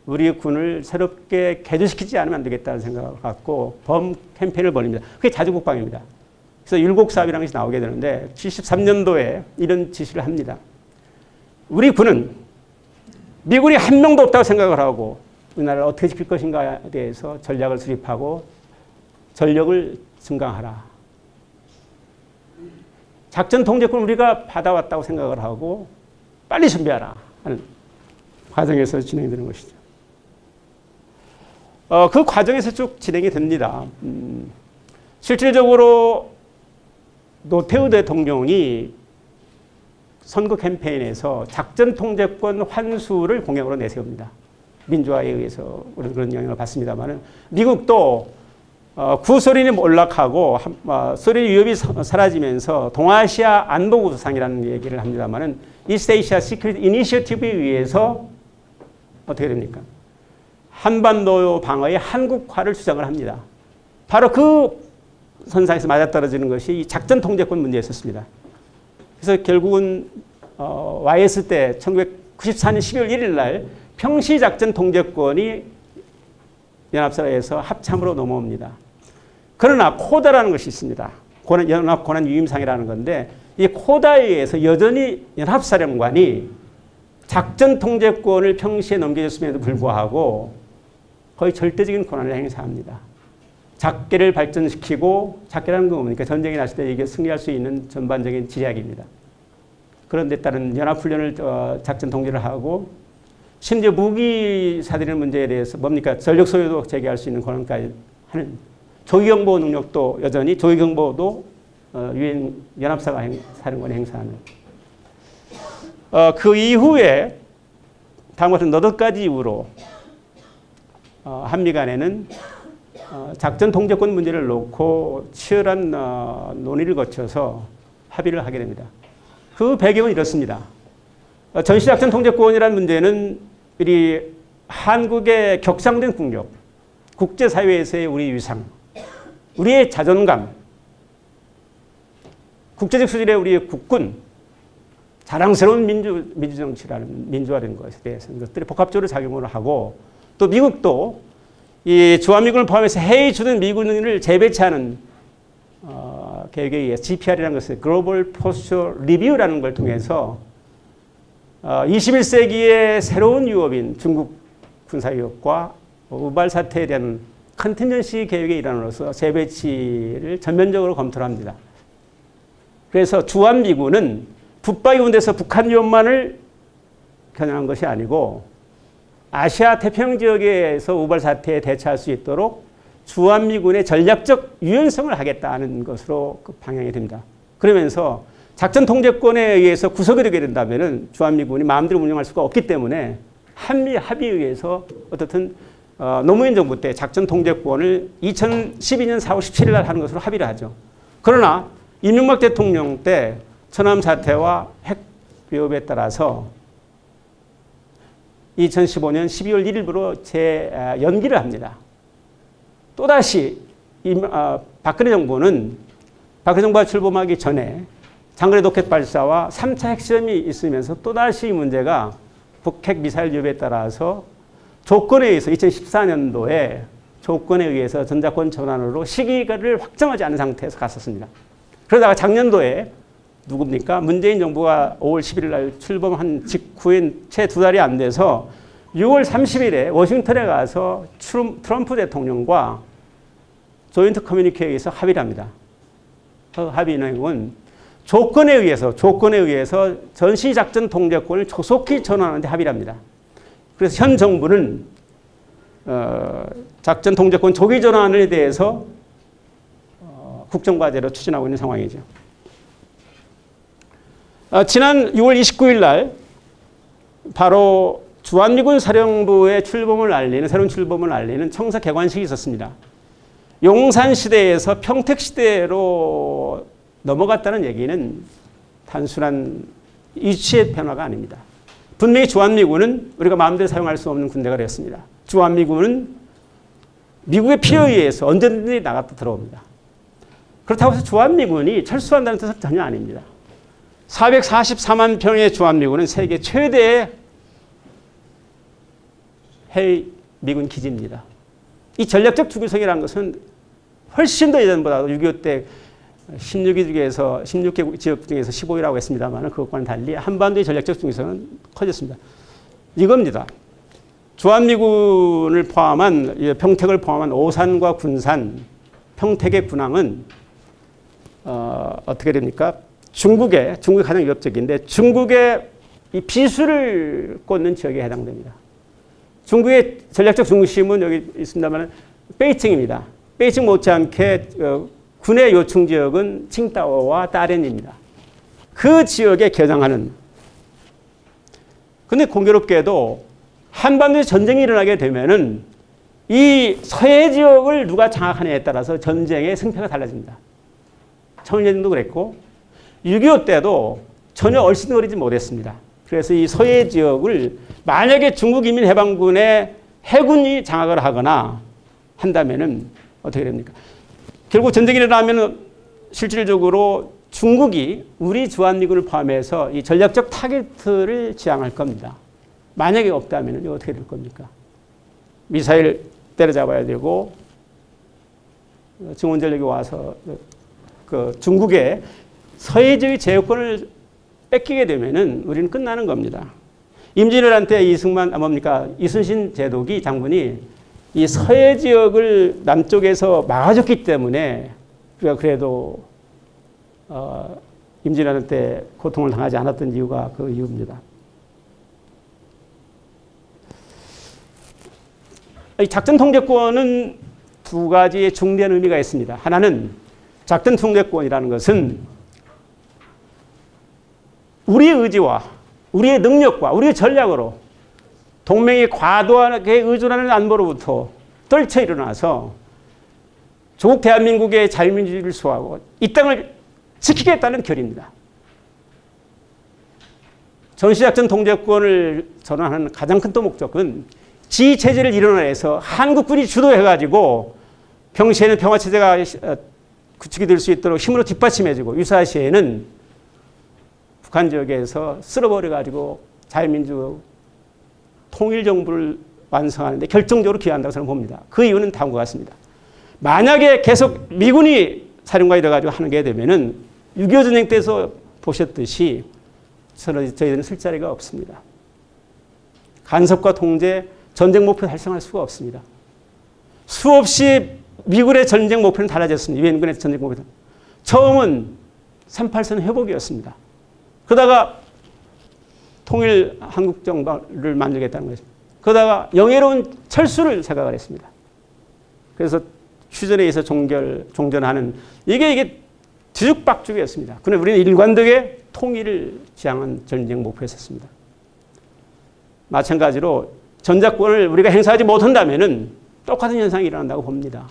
우리 군을 새롭게 개조시키지 않으면 안 되겠다는 생각을 갖고 범 캠페인을 벌입니다. 그게 자주국방입니다. 그래서 율곡사업이라는 것이 나오게 되는데 73년도에 이런 지시를 합니다. 우리 군은 미군이 한 명도 없다고 생각을 하고 우리나라를 어떻게 지킬 것인가에 대해서 전략을 수립하고 전력을 증강하라. 작전 통제권 우리가 받아왔다고 생각을 하고 빨리 준비하라 하는 과정에서 진행되는 것이죠. 그 과정에서 쭉 진행이 됩니다. 실질적으로 노태우 대통령이 선거 캠페인에서 작전 통제권 환수를 공약으로 내세웁니다. 민주화에 의해서 그런 영향을 받습니다만 미국도 구소련이 몰락하고 소련 위협이 사라지면서 동아시아 안보구조상이라는 얘기를 합니다만 이스트 아시아 시큐리티 이니셔티브에 의해서 어떻게 됩니까? 한반도 방어의 한국화를 주장을 합니다. 바로 그 선상에서 맞아떨어지는 것이 이 작전 통제권 문제였었습니다. 그래서 결국은 YS 때 1994년 12월 1일 날 평시작전 통제권이 연합사회에서 합참으로 넘어옵니다. 그러나 코다라는 것이 있습니다. 연합권한위임상이라는 건데 이 코다에 의해서 여전히 연합사령관이 작전 통제권을 평시에 넘겨줬음에도 불구하고 거의 절대적인 권한을 행사합니다. 작계를 발전시키고 작계라는 건 뭡니까? 전쟁이 났을 때 이게 승리할 수 있는 전반적인 지략입니다. 그런 데 따른 연합훈련을 작전 통제를 하고 심지어 무기 사들이는 문제에 대해서 뭡니까? 전력 소요도 제기할 수 있는 권한까지 하는 조기경보 능력도 여전히 조기경보도 유엔 연합사가 사령관이 행사하는 그 이후에 다음과 같은 너댓 가지 이유로 한미 간에는 작전 통제권 문제를 놓고 치열한 논의를 거쳐서 합의를 하게 됩니다. 그 배경은 이렇습니다. 전시작전 통제권이라는 문제는 우리 한국의 격상된 국력, 국제사회에서의 우리 위상, 우리의 자존감, 국제적 수준의 우리의 국군, 자랑스러운 민주정치라는 민주화된 것에 대해서는 것들이 복합적으로 작용을 하고 또 미국도 이 주한미군을 포함해서 해외에 주둔 미군을 재배치하는 계획에 의해서 GPR이라는 것을 글로벌 포스처 리뷰라는 걸 통해서 21세기의 새로운 위협인 중국 군사위협과 우발 사태에 대한 컨틴전시 계획의 일환으로서 재배치를 전면적으로 검토를 합니다. 그래서 주한미군은 북박이 군대에서 북한 위협만을 겨냥한 것이 아니고 아시아 태평양 지역에서 우발 사태에 대처할 수 있도록 주한미군의 전략적 유연성을 하겠다는 것으로 그 방향이 됩니다. 그러면서 작전 통제권에 의해서 구속이 되게 된다면 주한미군이 마음대로 운영할 수가 없기 때문에 한미 합의에 의해서 어떻든 노무현 정부 때 작전 통제권을 2012년 4월 17일 날 하는 것으로 합의를 하죠. 그러나 이명박 대통령 때 천안 사태와 핵 위협에 따라서 2015년 12월 1일부로 재연기를 합니다. 또다시 박근혜 정부는 박근혜 정부가 출범하기 전에 장거리 로켓 발사와 3차 핵실험이 있으면서 또다시 이 문제가 북핵 미사일 위협에 따라서 조건에 의해서 2014년도에 조건에 의해서 전자권 전환으로 시기를 확정하지 않은 상태에서 갔었습니다. 그러다가 작년도에 누굽니까? 문재인 정부가 5월 11일 날 출범한 직후인 채 2달이 안 돼서 6월 30일에 워싱턴에 가서 트럼프 대통령과 조인트 커뮤니케에 의해서 합의를 합니다. 그 합의 내용은 조건에 의해서 전시작전 통제권을 조속히 전환하는 데 합의를 합니다. 그래서 현 정부는 작전 통제권 조기 전환에 대해서 국정과제로 추진하고 있는 상황이죠. 지난 6월 29일 날 바로 주한미군 사령부의 새로운 출범을 알리는 청사 개관식이 있었습니다. 용산시대에서 평택시대로 넘어갔다는 얘기는 단순한 위치의 변화가 아닙니다. 분명히 주한미군은 우리가 마음대로 사용할 수 없는 군대가 되었습니다. 주한미군은 미국의 필요에 의해서 언제든지 나갔다 들어옵니다. 그렇다고 해서 주한미군이 철수한다는 뜻은 전혀 아닙니다. 444만 평의 주한미군은 세계 최대의 해외 미군 기지입니다. 이 전략적 주기성이라는 것은 훨씬 더 예전보다도 6.25 때 16개 지역 중에서 15위라고 했습니다만 그것과는 달리 한반도의 전략적 중기성은 커졌습니다. 이겁니다. 주한미군을 포함한 평택을 포함한 오산과 군산, 평택의 군항은 어떻게 됩니까? 중국이 가장 위협적인데 중국의 이 비수를 꽂는 지역에 해당됩니다. 중국의 전략적 중심은 여기 있습니다만 베이징입니다. 베이징 못지않게 군의 요충 지역은 칭다오와 다롄입니다. 그 지역에 겨냥하는. 근데 공교롭게도 한반도에 전쟁이 일어나게 되면은 이 서해 지역을 누가 장악하느냐에 따라서 전쟁의 승패가 달라집니다. 청일전쟁도 그랬고 6.25 때도 전혀 얼씬거리지 못했습니다. 그래서 이 서해 지역을 만약에 중국 인민해방군의 해군이 장악을 하거나 한다면은 어떻게 됩니까? 결국 전쟁이 일어나면 실질적으로 중국이 우리 주한미군을 포함해서 이 전략적 타깃을 지향할 겁니다. 만약에 없다면 어떻게 될 겁니까? 미사일 때려잡아야 되고 증원전력이 와서 그 중국의 서해 지역의 제어권을 뺏기게 되면은 우리는 끝나는 겁니다. 임진왜란 때 이순신 제독이 장군이 이 서해 지역을 남쪽에서 막아줬기 때문에 우리가 그래도 임진왜란 때 고통을 당하지 않았던 이유가 그 이유입니다. 이 작전 통제권은 두 가지의 중대한 의미가 있습니다. 하나는 작전 통제권이라는 것은 우리의 의지와 우리의 능력과 우리의 전략으로 동맹이 과도하게 의존하는 안보로부터 떨쳐 일어나서 조국 대한민국의 자유민주주의를 수호하고 이 땅을 지키겠다는 결의입니다. 전시작전 통제권을 전환하는 가장 큰 또 목적은 지휘체제를 일원화해서 한국군이 주도해가지고 평시에는 평화체제가 구축이 될 수 있도록 힘으로 뒷받침해주고 유사시에는 북한 지역에서 쓸어버려가지고 자유민주 통일정부를 완성하는데 결정적으로 기여한다고 저는 봅니다. 그 이유는 다음과 같습니다. 만약에 계속 미군이 사령관이 돼가지고 하는 게 되면은 6.25 전쟁 때에서 보셨듯이 저희들은 쓸 자리가 없습니다. 간섭과 통제, 전쟁 목표 달성할 수가 없습니다. 수없이 미군의 전쟁 목표는 달라졌습니다. 유엔군의 전쟁 목표는. 처음은 38선 회복이었습니다. 그러다가 통일 한국 정부를 만들겠다는 것입니다. 그러다가 영예로운 철수를 생각을 했습니다. 그래서 휴전에 의해서 종전하는 이게 뒤죽박죽이었습니다. 그런데 우리는 일관되게 통일을 지향한 전쟁 목표였었습니다. 마찬가지로 전작권을 우리가 행사하지 못한다면은 똑같은 현상이 일어난다고 봅니다.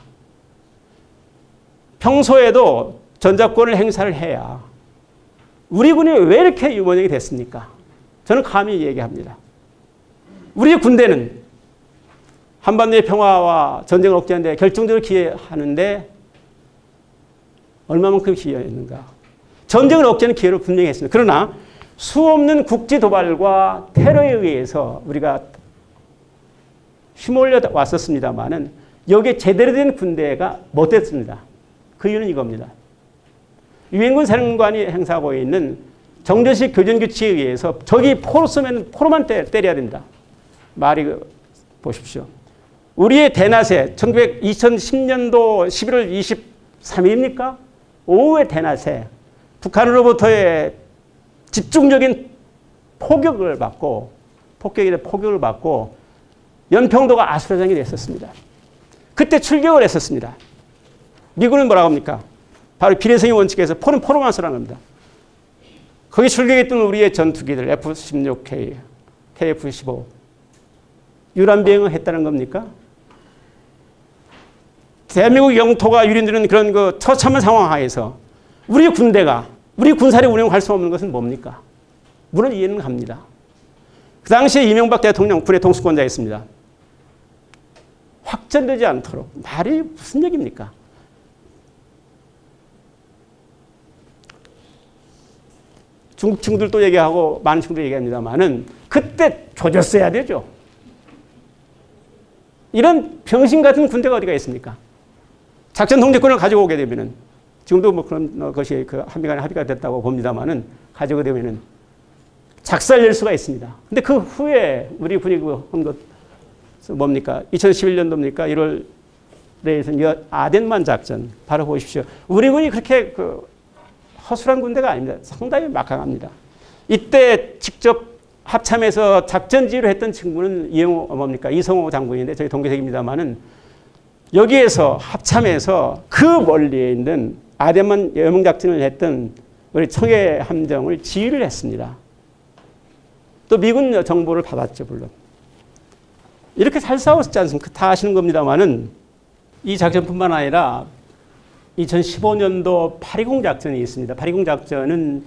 평소에도 전작권을 행사를 해야 우리 군이 왜 이렇게 유보적이 됐습니까? 저는 감히 얘기합니다. 우리 군대는 한반도의 평화와 전쟁을 억제하는 데 결정적으로 기여하는데 얼마만큼 기여했는가? 전쟁을 억제하는 기여를 분명히 했습니다. 그러나 수없는 국지 도발과 테러에 의해서 우리가 휘몰려 왔었습니다만은 여기에 제대로 된 군대가 못 됐습니다. 그 이유는 이겁니다. 유엔군 사령관이 행사하고 있는 정전식 교전 규칙에 의해서 적이 포로 쏘면 포로만 때려야 된다. 말이 보십시오. 우리의 대낮에 2010년도 11월 23일입니까? 오후의 대낮에 북한으로부터의 집중적인 폭격을 받고 연평도가 아수라장이 됐었습니다. 그때 출격을 했었습니다. 미군은 뭐라고 합니까? 바로 비례성의 원칙에서 포는 포로만 쏘라는 겁니다. 거기 출격했던 우리의 전투기들 F-16K, KF-15 유람 비행을 했다는 겁니까? 대한민국 영토가 유린되는 그런 그 처참한 상황 하에서 우리 군대가 우리 군사를 운영할 수 없는 것은 뭡니까? 물론 이해는 갑니다. 그 당시에 이명박 대통령 군의 통수권자였습니다. 확전되지 않도록 말이 무슨 얘기입니까? 중국 친구들도 얘기하고 많은 친구들도 얘기합니다만은 그때 조졌어야 되죠. 이런 병신 같은 군대가 어디가 있습니까? 작전 통제권을 가지고 오게 되면은 지금도 뭐 그런 것이 그 한미간에 합의가 됐다고 봅니다만은 가지고 되면은 작살낼 수가 있습니다. 근데 그 후에 우리 군이 한 것 뭡니까? 2011년도입니까? 1월에 아덴만 작전 바로 보십시오. 우리 군이 그렇게 그 허술한 군대가 아닙니다. 상당히 막강합니다. 이때 직접 합참에서 작전 지휘를 했던 친구는 이성호 장군인데 저희 동기생입니다만은 여기에서 합참에서 그 멀리에 있는 아덴만 여명작전을 했던 우리 청해 함정을 지휘를 했습니다. 또 미군 정보를 받았죠, 물론. 이렇게 잘 싸웠지 않습니까? 다 아시는 겁니다만은 이 작전뿐만 아니라 2015년도 8.20 작전이 있습니다. 8.20 작전은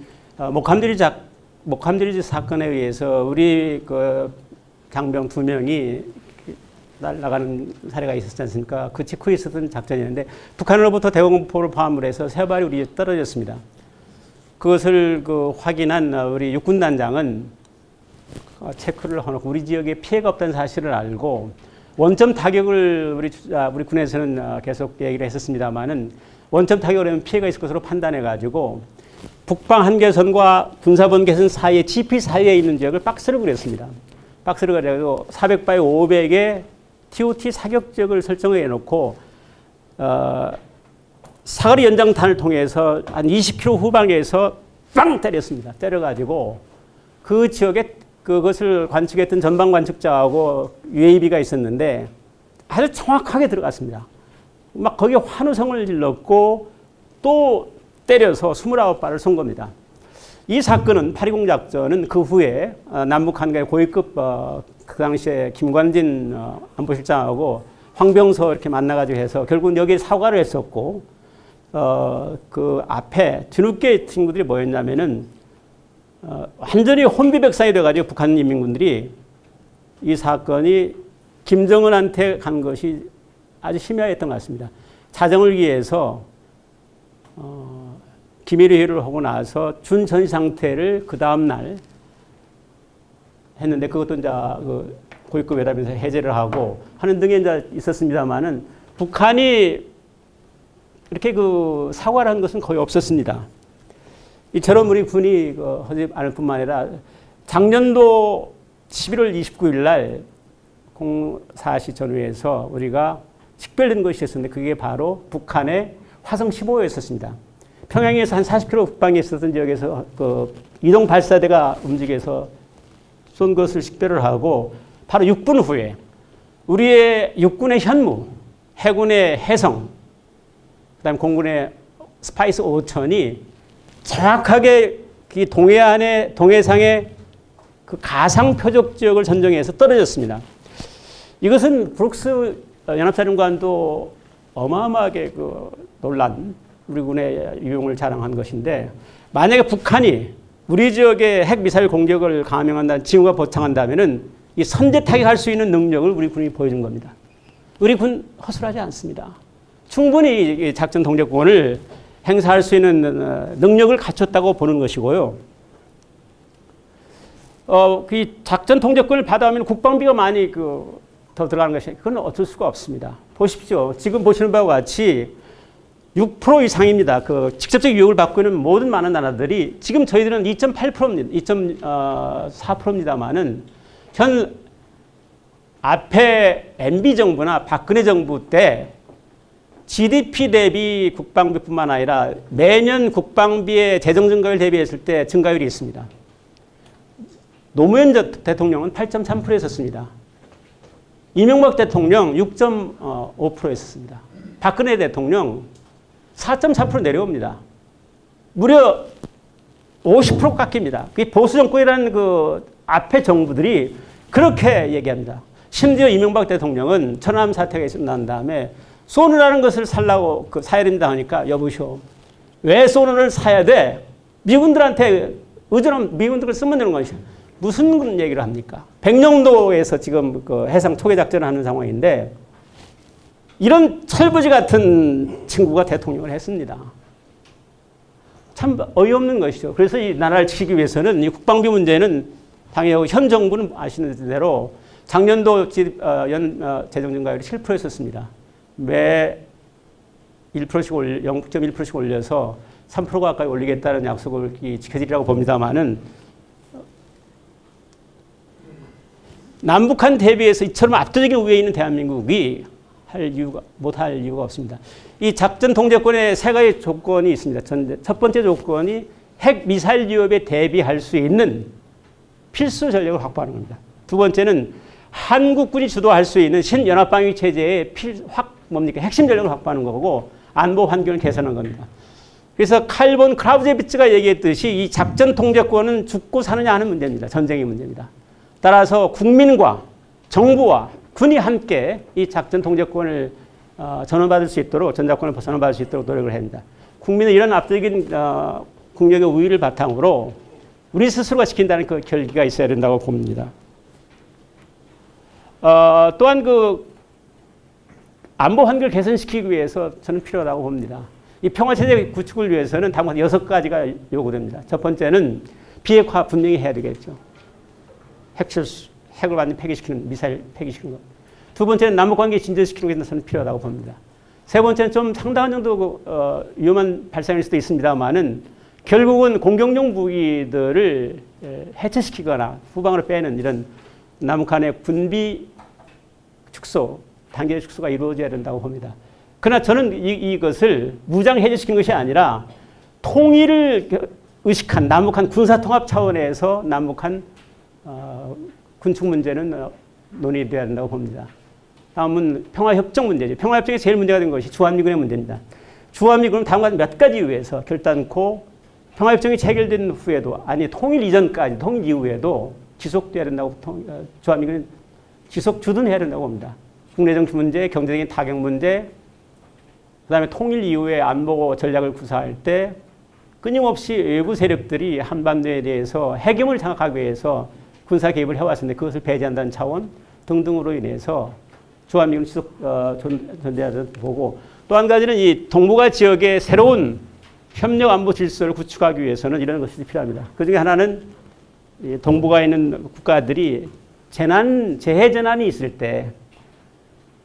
목함드리지 사건에 의해서 우리 그 장병 2명이 날아가는 사례가 있었지 않습니까? 그 직후에 있었던 작전이었는데 북한으로부터 대공포를 포함을 해서 3발이 우리에 떨어졌습니다. 그것을 확인한 우리 육군단장은 체크를 해놓고 우리 지역에 피해가 없다는 사실을 알고 원점 타격을 우리 군에서는 계속 얘기를 했었습니다만은 원점 타격을 하면 피해가 있을 것으로 판단해가지고 북방 한계선과 군사본 개선 사이에 GP 사이에 있는 지역을 박스를 그렸습니다. 박스를 그려가지고 400바이 500의 TOT 사격 지역을 설정해 놓고 사거리 연장탄을 통해서 한 20km 후방에서 빵 때렸습니다. 때려가지고 그 지역에 그것을 관측했던 전방 관측자하고 UAV가 있었는데 아주 정확하게 들어갔습니다. 막 거기에 환호성을 질렀고 또 때려서 29발을 쏜 겁니다. 이 사건은 8.20 작전은 그 후에 남북 한가의 고위급 그 당시에 김관진 안보실장하고 황병서 이렇게 만나가지고 해서 결국은 여기에 사과를 했었고 그 앞에 뒤늦게 친구들이 뭐였냐면은 완전히 혼비백산이 돼가지고 북한 인민군들이 이 사건이 김정은한테 간 것이 아주 심야했던 것 같습니다. 자정을 위해서 기밀 회의를 하고 나서 준전시 상태를 그 다음 날 했는데 그것도 이제 그 고위급 회담에서 해제를 하고 하는 등에 이제 있었습니다만은 북한이 이렇게 그 사과를 한 것은 거의 없었습니다. 이처럼 우리 군이 하지 않을 뿐만 아니라 작년도 11월 29일 날 04시 전후에서 우리가 식별된 것이 있었는데 그게 바로 북한의 화성 15호였었습니다. 평양에서 한 40km 북방에 있었던 지역에서 그 이동 발사대가 움직여서 쏜 것을 식별을 하고 바로 6분 후에 우리의 육군의 현무, 해군의 해성, 그다음 공군의 스파이스 5000이 정확하게 그 동해상의 그 가상 표적 지역을 선정해서 떨어졌습니다. 이것은 브룩스 연합사령관도 어마어마하게 그 놀란 우리 군의 유용을 자랑한 것인데 만약에 북한이 우리 지역에 핵미사일 공격을 감행한다는 징후가 포착한다면은 이 선제 타격할 수 있는 능력을 우리 군이 보여준 겁니다. 우리 군 허술하지 않습니다. 충분히 작전 통제권을 행사할 수 있는 능력을 갖췄다고 보는 것이고요. 그 작전 통제권을 받아오면 국방비가 많이 더 들어가는 것이 그건 어쩔 수가 없습니다. 보십시오. 지금 보시는 바와 같이 6% 이상입니다. 그 직접적 유혹을 받고 있는 모든 많은 나라들이 지금 저희들은 2.8%입니다. 2.4%입니다만은 현 앞에 MB 정부나 박근혜 정부 때 GDP 대비 국방비뿐만 아니라 매년 국방비의 재정 증가율 대비했을 때 증가율이 있습니다. 노무현 대통령은 8.3%였었습니다. 이명박 대통령 6.5%였습니다. 박근혜 대통령 4.4% 내려옵니다. 무려 50% 깎입니다. 보수 정권이라는 그 앞에 정부들이 그렇게 얘기합니다. 심지어 이명박 대통령은 천안함 사태가 난 다음에 소련이라는 것을 살라고 사야 된다 하니까 여보시오. 왜 소련을 사야 돼? 미군들한테 의존하면 미군들을 쓰면 되는 것이죠. 무슨 얘기를 합니까? 백령도에서 지금 그 해상 초계 작전을 하는 상황인데 이런 철부지 같은 친구가 대통령을 했습니다. 참 어이없는 것이죠. 그래서 이 나라를 지키기 위해서는 이 국방비 문제는 당연히 현 정부는 아시는 대로 작년도 재정 증가율이 7%였었습니다. 매 1%씩 0.1%씩 올려서 3% 가까이 올리겠다는 약속을 지켜지리라고 봅니다만은 남북한 대비해서 이처럼 압도적인 우위에 있는 대한민국이 못할 이유가 없습니다. 이 작전 통제권에 세 가지 조건이 있습니다. 첫 번째 조건이 핵 미사일 위협에 대비할 수 있는 필수 전력을 확보하는 겁니다. 두 번째는 한국군이 주도할 수 있는 신연합방위 체제의 핵심 전력을 확보하는 거고 안보 환경을 개선하는 겁니다. 그래서 칼본 크라우제비츠가 얘기했듯이 이 작전 통제권은 죽고 사느냐 하는 문제입니다. 전쟁의 문제입니다. 따라서 국민과 정부와 군이 함께 이 작전 통제권을 전환받을 수 있도록 전자권을 전환받을 수 있도록 노력을 합니다. 국민의 이런 압도적인 국력의 우위를 바탕으로 우리 스스로가 지킨다는 그 결기가 있어야 된다고 봅니다. 또한 그 안보 환경을 개선시키기 위해서 저는 필요하다고 봅니다. 이 평화체제 구축을 위해서는 다만 6가지가 요구됩니다. 첫 번째는 비핵화 분명히 해야 되겠죠. 핵을 완전히 폐기시키는, 미사일 폐기시키는 것. 두 번째는 남북관계 진전시키는 게 저는 필요하다고 봅니다. 세 번째는 좀 상당한 정도 위험한 발상일 수도 있습니다만은 결국은 공격용 무기들을 해체시키거나 후방으로 빼는 이런 남북 간의 군비 축소, 단계 축소가 이루어져야 된다고 봅니다. 그러나 저는 이것을 무장 해제시키는 것이 아니라 통일을 의식한 남북한 군사통합 차원에서 남북한 군축 문제는 논의돼야 된다고 봅니다. 다음은 평화협정 문제죠. 평화협정이 제일 문제가 된 것이 주한미군의 문제입니다. 주한미군은 다음과 같은 몇 가지 이유에서 결단코 평화협정이 체결된 후에도 아니 통일 이전까지 통일 이후에도 지속돼야 된다고 주한미군은 지속 주둔해야 된다고 봅니다. 국내정치 문제, 경제적인 타격 문제, 그다음에 통일 이후에 안보 전략을 구사할 때 끊임없이 외부 세력들이 한반도에 대해서 해경을 장악하기 위해서 군사 개입을 해왔는데 그것을 배제한다는 차원 등등으로 인해서 주한미군 지속 존재하는 보고 또 한 가지는 이 동북아 지역의 새로운 협력 안보 질서를 구축하기 위해서는 이런 것이 필요합니다. 그중에 하나는 이 동북아에 있는 국가들이 재해 재난이 있을 때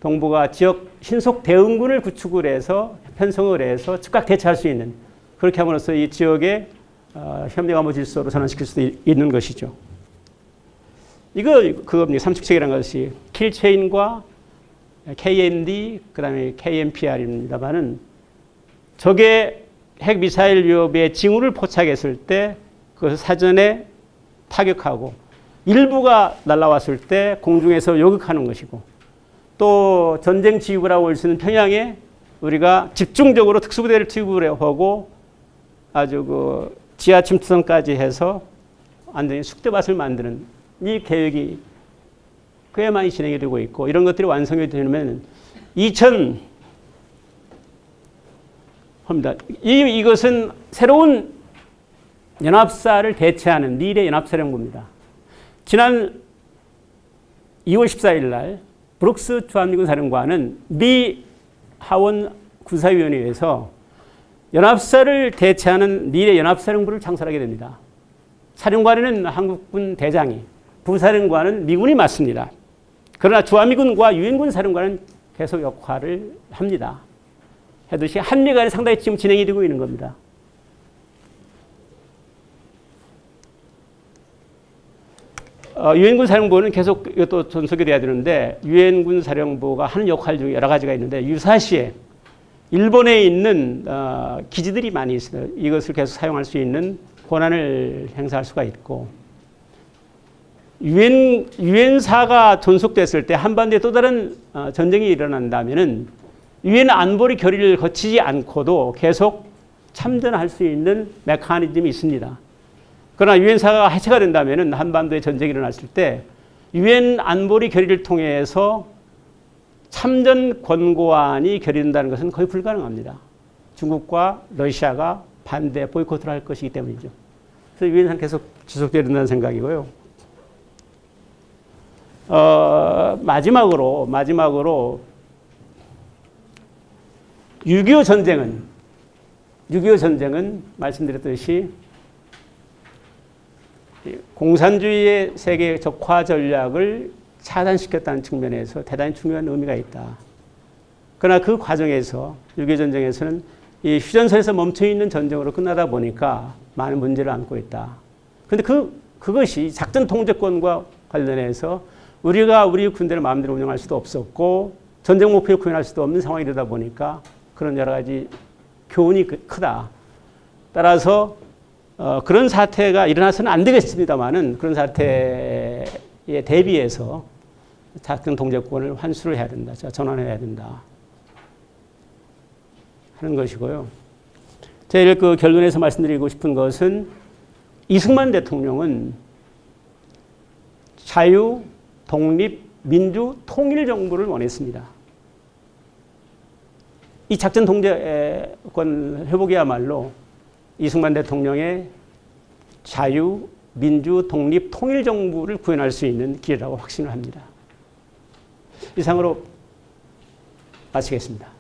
동북아 지역 신속 대응군을 구축을 해서 편성을 해서 즉각 대처할 수 있는 그렇게 함으로써 이 지역의 협력 안보 질서로 전환시킬 수도 있는 것이죠. 그겁니다. 삼축책이라는 것이 킬체인과 KND 그다음에 KNPR입니다만은 적의 핵미사일 위협의 징후를 포착했을 때 그것을 사전에 타격하고 일부가 날아왔을 때 공중에서 요격하는 것이고 또 전쟁 지휘부라고 할 수 있는 평양에 우리가 집중적으로 특수부대를 투입을 하고 아주 그 지하 침투선까지 해서 완전히 숙대밭을 만드는 이 계획이 꽤 많이 진행이 되고 있고 이런 것들이 완성이 되면 이것은 새로운 연합사를 대체하는 미래 연합사령부입니다. 지난 2월 14일 날 브룩스 주한미군 사령관은 미 하원 군사위원회에서 연합사를 대체하는 미래 연합사령부를 창설하게 됩니다. 사령관에는 한국군 대장이, 부사령관은 미군이 맡습니다. 그러나 주한미군과 유엔군 사령관은 계속 역할을 합니다. 하듯이 한미 간에 상당히 지금 진행이 되고 있는 겁니다. 유엔군 사령부는 계속 이것도 전속이 돼야 되는데 유엔군 사령부가 하는 역할 중에 여러 가지가 있는데 유사시에 일본에 있는 기지들이 많이 있어요. 이것을 계속 사용할 수 있는 권한을 행사할 수가 있고 유엔사가 존속됐을 때 한반도에 또 다른 전쟁이 일어난다면은 유엔 안보리 결의를 거치지 않고도 계속 참전할 수 있는 메커니즘이 있습니다. 그러나 유엔사가 해체가 된다면은 한반도에 전쟁이 일어났을 때 유엔 안보리 결의를 통해서 참전 권고안이 결의된다는 것은 거의 불가능합니다. 중국과 러시아가 반대 보이콧을 할 것이기 때문이죠. 그래서 유엔사는 계속 지속돼야 된다는 생각이고요. 마지막으로 6.25 전쟁은 말씀드렸듯이 공산주의의 세계 적화 전략을 차단시켰다는 측면에서 대단히 중요한 의미가 있다. 그러나 그 과정에서 6.25 전쟁에서는 이 휴전선에서 멈춰있는 전쟁으로 끝나다 보니까 많은 문제를 안고 있다. 그런데 그것이 작전 통제권과 관련해서 우리가 우리 군대를 마음대로 운영할 수도 없었고 전쟁 목표를 구현할 수도 없는 상황이 되다 보니까 그런 여러 가지 교훈이 크다. 따라서 그런 사태가 일어나서는 안 되겠습니다만은 그런 사태에 대비해서 작전 통제권을 환수를 해야 된다. 전환해야 된다. 하는 것이고요. 제일 그 결론에서 말씀드리고 싶은 것은 이승만 대통령은 자유, 독립, 민주, 통일 정부를 원했습니다. 이 작전 통제권 회복이야말로 이승만 대통령의 자유, 민주, 독립, 통일 정부를 구현할 수 있는 기회라고 확신을 합니다. 이상으로 마치겠습니다.